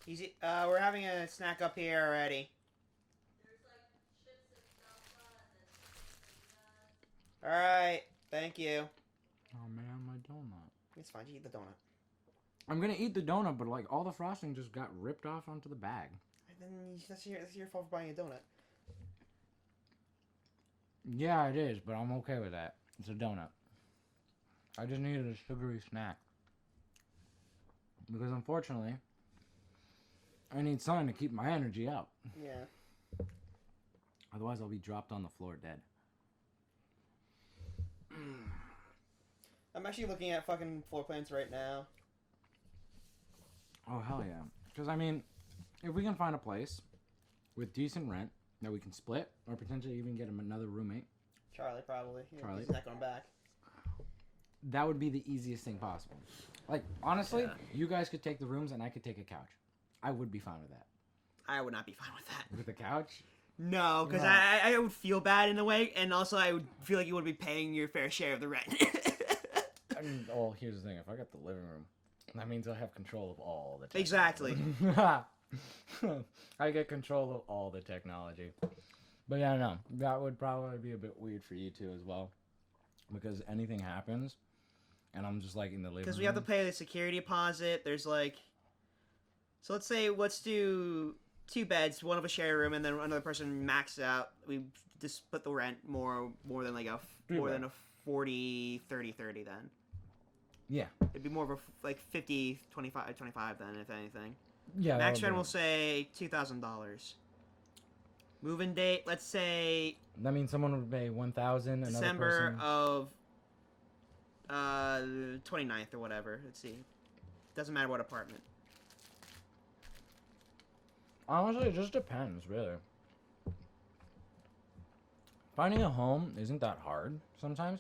Easy. We're having a snack up here already. All right. Thank you. oh man, my donut. It's fine. You eat the donut. I'm gonna eat the donut, but like all the frosting just got ripped off onto the bag. Then that's your fault for buying a donut. Yeah, it is, but I'm okay with that. It's a donut. I just needed a sugary snack. Because unfortunately, I need something to keep my energy up. Yeah. Otherwise, I'll be dropped on the floor dead. I'm actually looking at fucking floor plans right now. Oh, hell yeah. Because, I mean, if we can find a place with decent rent that we can split, or potentially even get him another roommate. Charlie, probably. Yeah, Charlie. He's not going back. That would be the easiest thing possible. Like, honestly, Yeah. you guys could take the rooms and I could take a couch. I would be fine with that. I would not be fine with that. With a couch? No, because Yeah. I would feel bad in a way, and also I would feel like you would be paying your fair share of the rent. I mean, well, here's the thing. If I got the living room, that means I have control of all the technology. Exactly. I get control of all the technology. But yeah, no, that would probably be a bit weird for you too as well. Because anything happens, and I'm just like in the living room. Because we have to pay the security deposit. There's like, so let's do 2 beds, one of a share room, and then another person maxes out. We just split the rent more than like a 40 30 30 then. Yeah. It'd be more of a like 50 25 then if anything. Yeah. Max rent will say $2,000. Move-in date, let's say That means someone would pay $1,000. December of 29th or whatever. Let's see. Doesn't matter what apartment. Honestly, it just depends, really. Finding a home isn't that hard sometimes.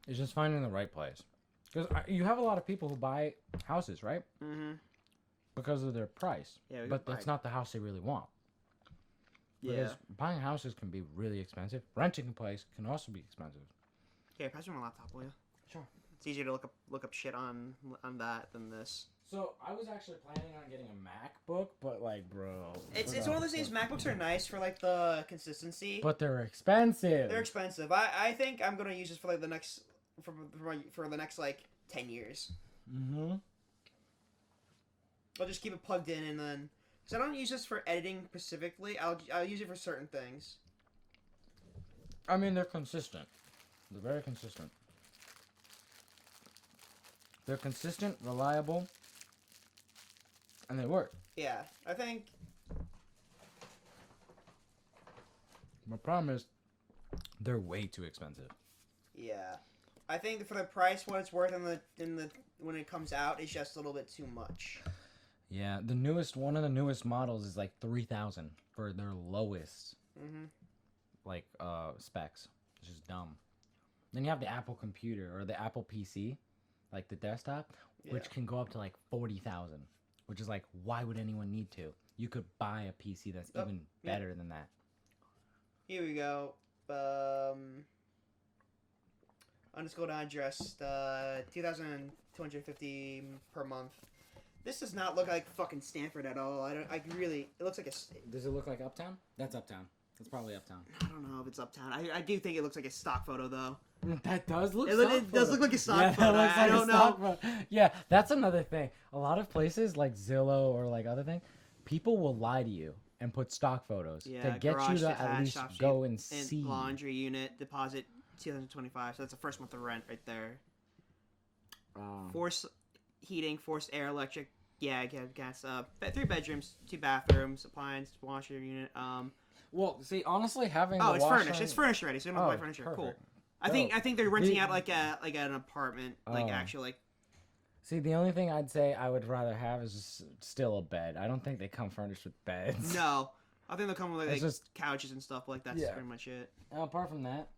It's just finding the right place. Because you have a lot of people who buy houses, right? Mm-hmm. Because of their price. Yeah, but that's not the house they really want. Yeah. Because buying houses can be really expensive. Renting a place can also be expensive. Yeah, pass me my laptop, will you? Sure. It's easier to look up shit on that than this. So, I was actually planning on getting a MacBook, but like, bro. It's one of those things. MacBooks are nice for like the consistency. But they're expensive. They're expensive. I think I'm gonna use this for like the next for the next like 10 years. Mm-hmm. I'll just keep it plugged in and then, because I don't use this for editing specifically. I'll use it for certain things. I mean, they're consistent. They're very consistent. They're consistent, reliable, and they work. Yeah, I think. My problem is, They're way too expensive. Yeah, I think for the price, what it's worth in the when it comes out, is just a little bit too much. Yeah, one of the newest models is like 3,000 for their lowest like specs. It's just dumb. Then you have the Apple computer or the Apple PC, like the desktop, which can go up to like 40,000, which is like, why would anyone need to? You could buy a PC that's even better than that. Here we go. Underscore address, 2,250 per month. This does not look like fucking Stanford at all. It looks like a... Does it look like Uptown? That's Uptown. That's probably Uptown. I don't know if it's Uptown. I do think it looks like a stock photo, though. That does look It does look like a stock photo. That looks I like don't know. Photo. Yeah, that's another thing. A lot of places like Zillow or like other things, people will lie to you and put stock photos to get you to at least go and see. Laundry unit, deposit 2025. So that's the first month of rent right there. Forced heating, forced air, electric. Yeah, gas. 3 bedrooms, 2 bathrooms, appliance, washer unit. Well, see, honestly, having it's furnished. It's furnished already. So you don't have to buy furniture. Perfect. Cool. I think they're renting out like an apartment, actual like. See, the only thing I'd say I would rather have is just still a bed. I don't think they come furnished with beds. No, I think they'll come with like just couches and stuff like that. That's pretty much it. Apart from that,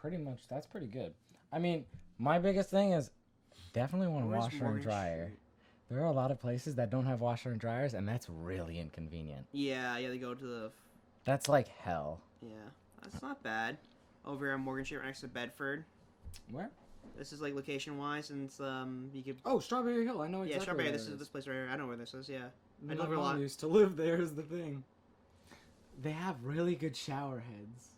pretty much that's pretty good. I mean, my biggest thing is definitely want a washer and dryer. There are a lot of places that don't have washer and dryers, and that's really inconvenient. Yeah, they go to the... That's like hell. Yeah, that's not bad. Over on Morgan Street, right next to Bedford. Where? This is like location-wise, and it's, you could... Oh, Strawberry Hill, I know exactly. Yeah, Strawberry, this is this place right here. I know where this is, yeah. I never used to live there is the thing. They have really good shower heads.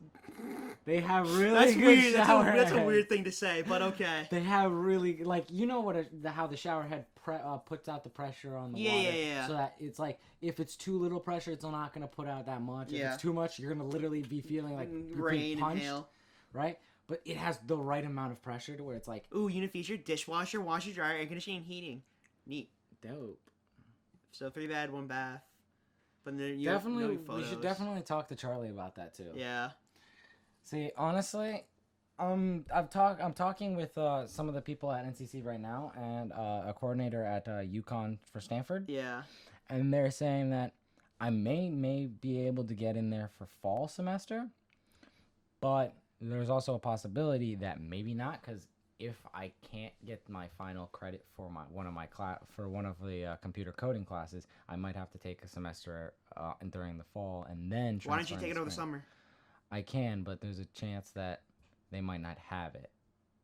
They have really good shower heads. That's a weird thing to say, but okay. They have really, like, you know what how the shower head puts out the pressure on the water? Yeah. So that it's like, if it's too little pressure, it's not going to put out that much. If it's too much, you're going to literally be feeling like you're being punched. And hail. Right? But it has the right amount of pressure to where it's like... Ooh, unit feature, dishwasher, washer, dryer, air conditioning, heating. Neat. Dope. So 3 bed, 1 bath. But then we should definitely talk to Charlie about that too. Yeah. See, honestly, I'm talking with some of the people at NCC right now and a coordinator at UConn for Stanford. Yeah. And they're saying that I may be able to get in there for fall semester, but there's also a possibility that maybe not, because if I can't get my final credit for one of the computer coding classes, I might have to take a semester during the fall and then transfer. Why don't you take it over the summer? I can, but there's a chance that they might not have it.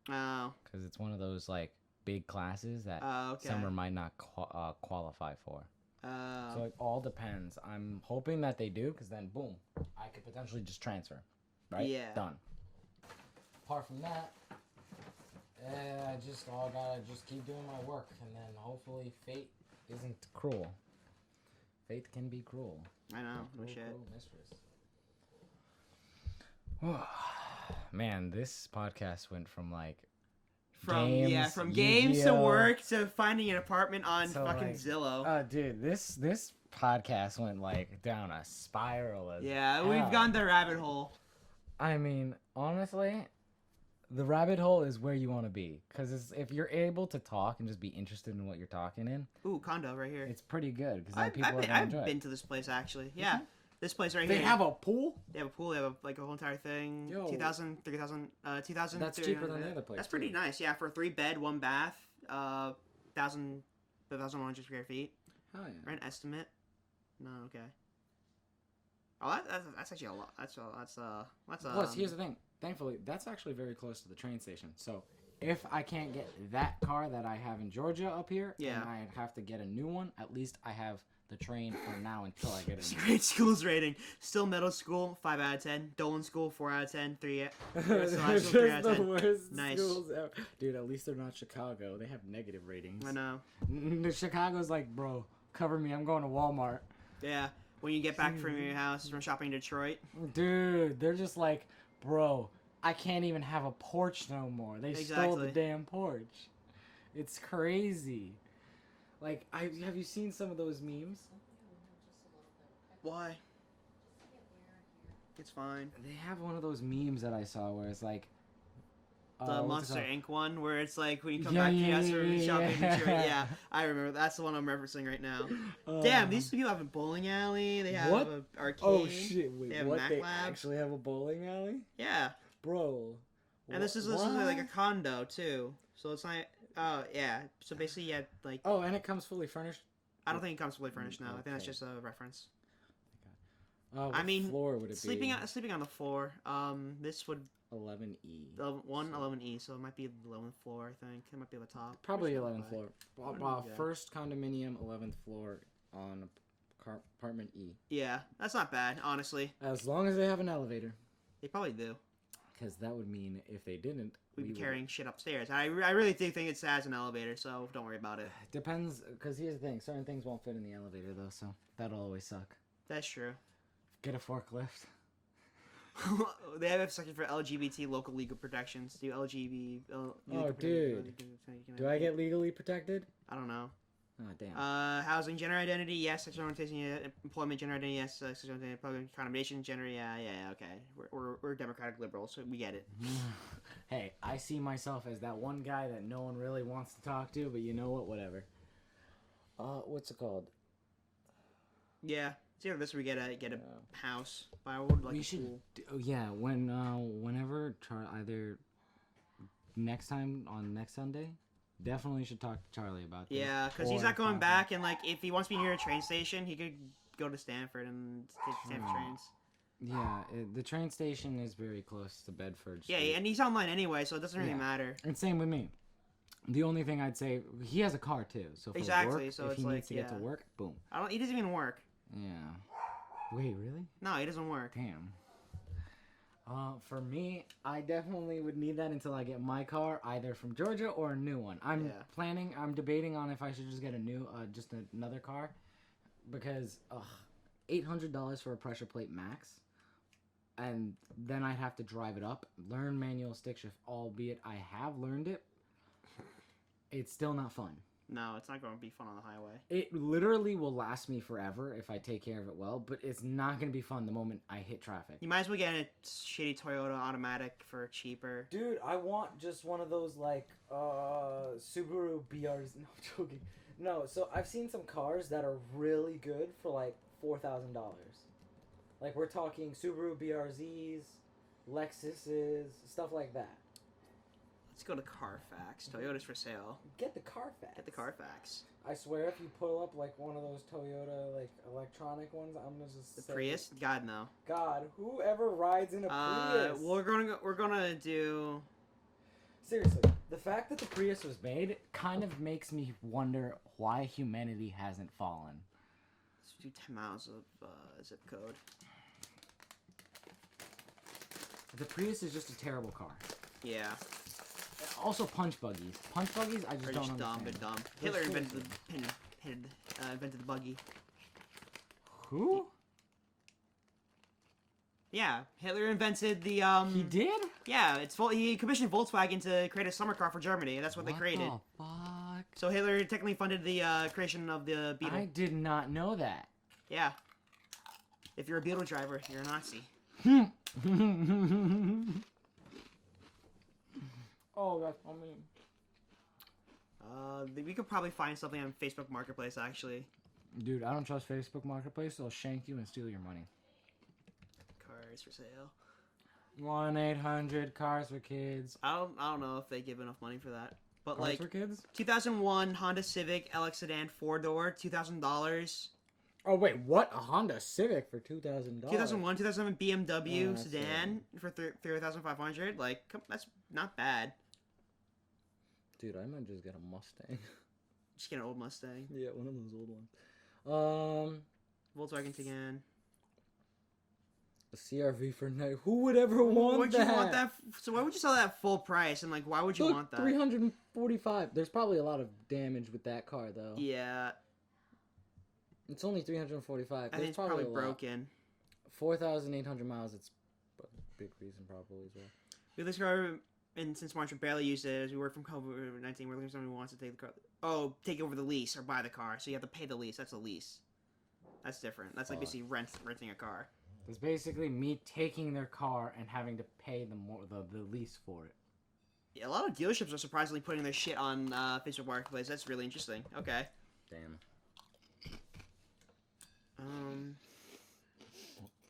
Oh. Because it's one of those like big classes that summer might not qualify for. So it all depends. I'm hoping that they do, because then boom, I could potentially just transfer. Right? Yeah. Done. Apart from that, I just gotta keep doing my work, and then hopefully fate isn't cruel. Fate can be cruel. I know. No shit. Cruel mistress. Man, this podcast went from like games to work to finding an apartment on fucking Zillow. Oh, dude, this podcast went like down a spiral. We've gone the rabbit hole. I mean, honestly, the rabbit hole is where you want to be, because if you're able to talk and just be interested in what you're talking in. Ooh, condo right here. It's pretty good, because I've been to this place actually. Yeah. Mm-hmm. This place right here. They have a pool? They have a pool. They have a whole entire thing. 2,000, 3,000, 2,000. That's cheaper than the other place. That's pretty nice. Yeah, for a 3 bed, 1 bath, 1,100 square feet. Oh yeah. Rent estimate. No, okay. Oh, that's actually a lot. Plus, here's the thing. Thankfully, that's actually very close to the train station. So, if I can't get that car that I have in Georgia up here, and I have to get a new one, at least I have the train for now until I get it. Great schools rating. Still Meadow School, 5 out of 10. Dolan School, 4 out of 10. 3 out of 10. The worst nice. Schools ever. Dude, at least they're not Chicago. They have negative ratings. I know. Chicago's like, bro, cover me. I'm going to Walmart. Yeah. When you get back from your house from shopping in Detroit. Dude, they're just like, bro, I can't even have a porch no more. They stole the damn porch. It's crazy. Like, have you seen some of those memes? Why? It's fine. They have one of those memes that I saw where it's like The what's it Monster called? Inc. one, where it's like when you come Yeah, back, yeah, you ask yeah, for yeah, shopping. yeah. Yeah, I remember. That's the one I'm referencing right now. Damn, these people have a bowling alley. They have What? an arcade. Oh shit! Wait, They have what? Mac They Lab. actually have a bowling alley, Yeah, bro? and this is like a condo too. So it's not. Oh yeah. So basically, yeah, like Oh, and it comes fully furnished. I don't think it comes fully furnished now. I think that's Okay. just a reference. What I mean, floor would it sleeping be? sleeping on the floor. This would 11E. 11E, so it might be the 11th floor. I think it might be the top. Probably Which 11th one? floor. Yeah. First condominium, 11th floor on apartment E. Yeah, that's not bad, honestly. As long as they have an elevator, They probably do. because that would mean if they didn't, We'd be would- carrying shit upstairs. I really do think it has an elevator, so don't worry about it. Depends, because here's the thing: certain things won't fit in the elevator though, so that'll always suck. That's true. Get a forklift. They have a section for LGBT local legal protections. Do LGBT? Oh, dude. Do I get legally protected? I don't know. Oh, damn. Housing, gender identity, yes. Sexual orientation, yeah. Employment, gender identity, yes. Sexual identity, public accommodation, gender, yeah. Okay. We're democratic liberals, so we get it. Hey, I see myself as that one guy that no one really wants to talk to, but you know what? Whatever. What's it called? Yeah. It's either this or we get a house. But I would like We a should. pool. Whenever either next time on next Sunday, definitely should talk to Charlie about this. Yeah, because he's Or not going Papa. back, and like if he wants to be near a train station, he could go to Stanford and take Stanford trains. Yeah, the train station is very close to Bedford Yeah, Street. and he's online anyway, so it doesn't really Yeah. matter. And same with me. The only thing I'd say, he has a car too, so for Exactly, work, so if it's he like, needs to get to yeah. work, boom. He doesn't even work. Yeah. Wait, really? No, he doesn't work. Damn. For me, I definitely would need that until I get my car, either from Georgia or a new one. I'm debating on if I should just get just another car, because $800 for a pressure plate max, and then I'd have to drive it up, learn manual stick shift, albeit I have learned it. It's still not fun. No, it's not going to be fun on the highway. It literally will last me forever if I take care of it well, but it's not going to be fun the moment I hit traffic. You might as well get a shitty Toyota automatic for cheaper. Dude, I want just one of those, like, Subaru BRZ. No, I'm joking. No, so I've seen some cars that are really good for, like, $4,000. Like, we're talking Subaru BRZs, Lexuses, stuff like that. Let's go to Carfax. Toyota's for sale. Get the Carfax. Get the Carfax. I swear if you pull up, like, one of those Toyota, like, electronic ones, I'm gonna just The say, Prius? God, no. God, whoever rides in a Prius? Well, we're gonna do... Seriously, the fact that the Prius was made kind of makes me wonder why humanity hasn't fallen. Let's do 10 miles of zip code. The Prius is just a terrible car. Yeah. Also, punch buggies. Punch buggies, I just They're don't just dumb, understand. but dumb. They're Hitler so invented dumb. invented the buggy. Who? Yeah, Hitler invented the He did? Yeah, he commissioned Volkswagen to create a summer car for Germany, and that's what they created. What the fuck? So Hitler technically funded the creation of the Beetle. I did not know that. Yeah. If you're a Beetle driver, you're a Nazi. Oh, that's funny. We could probably find something on Facebook Marketplace, actually. Dude, I don't trust Facebook Marketplace. They'll shank you and steal your money. Cars for sale. 1-800 Cars for Kids. I don't know if they give enough money for that. But Cars like for Kids? 2001 Honda Civic LX sedan 4-door, $2,000. Oh, wait, what? A Honda Civic for $2,000? 2001, 2007 BMW that's sedan for $3,500. Like, that's not bad. Dude, I might just get a Mustang. Just get an old Mustang. Yeah, one of those old ones. Volkswagen Tiguan. A CRV for night. Who would ever want Would that? you want that? So why would you sell that at full price? And like, why would you Look, want that? $345. There's probably a lot of damage with that car, though. Yeah, It's only $345. I think it's probably broken. 4,800 miles. It's a big reason, probably, as well. We have this car, and since March we barely used it as we work from COVID-19. We're looking for someone who wants to take the car. Oh, take over the lease or buy the car. So you have to pay the lease. That's a lease. That's different. That's like basically renting a car. It's basically me taking their car and having to pay the lease for it. Yeah, a lot of dealerships are surprisingly putting their shit on Facebook Marketplace. That's really interesting. Okay. Damn.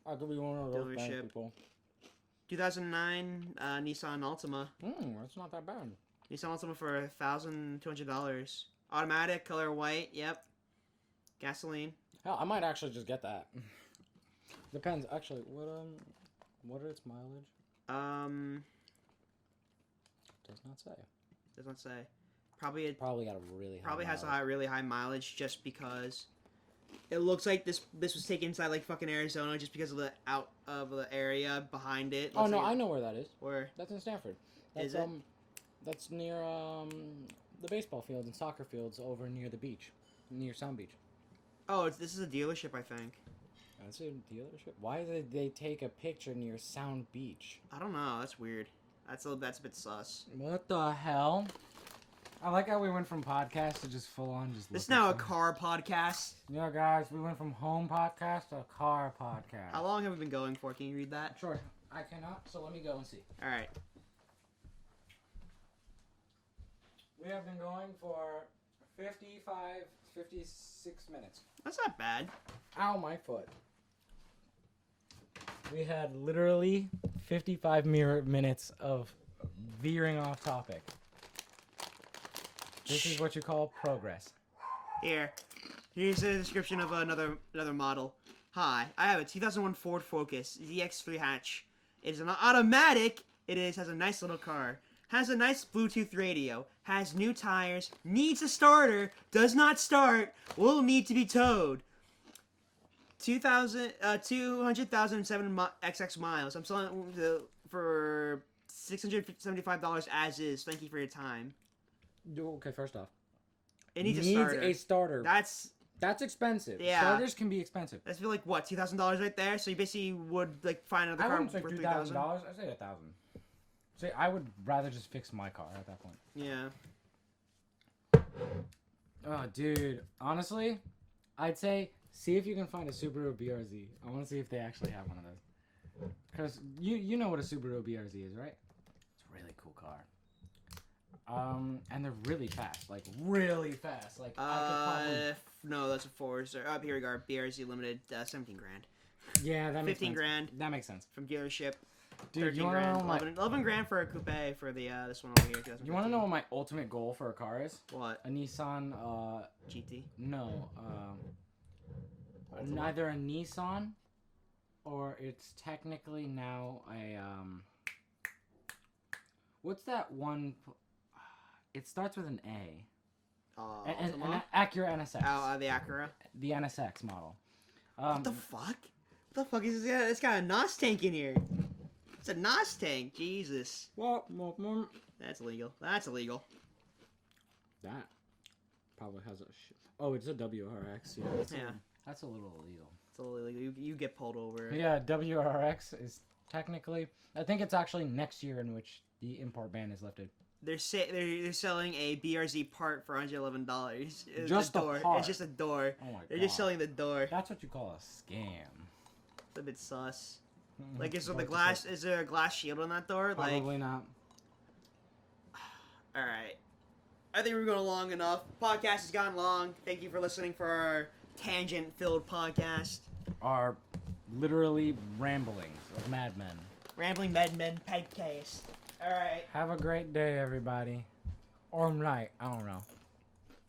I could be one of those bad people. 2009 Nissan Altima. That's not that bad. Nissan Altima for $1,200. Automatic, color white. Yep. Gasoline. Hell, I might actually just get that. Depends. Actually, what are its mileage? Does not say. Does not say. Probably got a really high probably has mileage. a really high mileage just because it looks like this was taken inside like fucking Arizona just because of the out of the area behind it. Oh Looks no, like I know where that is. Where? That's in Stanford. That's, Is it? That's near the baseball fields and soccer fields over near the beach, near Sound Beach. Oh, this is a dealership, I think. That's a dealership. Why did they take a picture near Sound Beach? I don't know. That's weird. That's a bit sus. What the hell? I like how we went from podcast to just full on just. This is now a car podcast. Yeah, guys, we went from home podcast to car podcast. How long have we been going for? Can you read that? Sure. I cannot, so let me go and see. All right. We have been going for 56 minutes. That's not bad. Ow, my foot. We had literally 55 minutes of veering off topic. This is what you call progress. Here's a description of another model. Hi, I have a 2001 Ford Focus ZX3 hatch. It is an automatic. Has a nice little car. Has a nice Bluetooth radio. Has new tires. Needs a starter. Does not start. Will need to be towed. 200,007 XX miles. I'm selling it for $675 as is. Thank you for your time. Okay, first off, It needs a starter. That's expensive. Yeah. Starters can be expensive. That's like what, $2,000 right there. So you basically would like find another I car wouldn't say for $2,000. $3,000. I'd say $1,000. See, I would rather just fix my car at that point. Yeah. Oh, dude. Honestly, I'd say see if you can find a Subaru BRZ. I want to see if they actually have one of those. Because you know what a Subaru BRZ is, right? It's a really cool car. And they're really fast. Like, really fast. Like, no, that's a Forester. Up here we go. BRZ Limited, 17 grand. Yeah, that makes 15 sense. grand. That makes sense. From dealership. Dude, 13 you want to grand. know my... 11 grand for a coupe for the this one over here. You want to know what my ultimate goal for a car is? What? A Nissan, GT? No, neither a Nissan, or it's technically now a, what's that one... It starts with an A. An Acura NSX. Oh, the Acura? The NSX model. What the fuck? What the fuck is this? It's got a NOS tank in here. It's a NOS tank. Jesus. That's illegal. That's illegal. That probably has a... Oh, it's a WRX. Yeah. That's a little illegal. It's a little illegal. You get pulled over. Yeah, WRX is technically... I think it's actually next year in which the import ban is lifted. They're selling a BRZ part for $111. Just the door. a part. It's just a door. Oh my god. They're just selling the door. That's what you call a scam. It's a bit sus. Like, is there a glass shield on that door? Probably not. All right. I think we're going long enough. Podcast has gone long. Thank you for listening for our tangent-filled podcast. Our literally ramblings of madmen. Rambling Madmen podcast. All right. Have a great day, everybody. Or night. I don't know.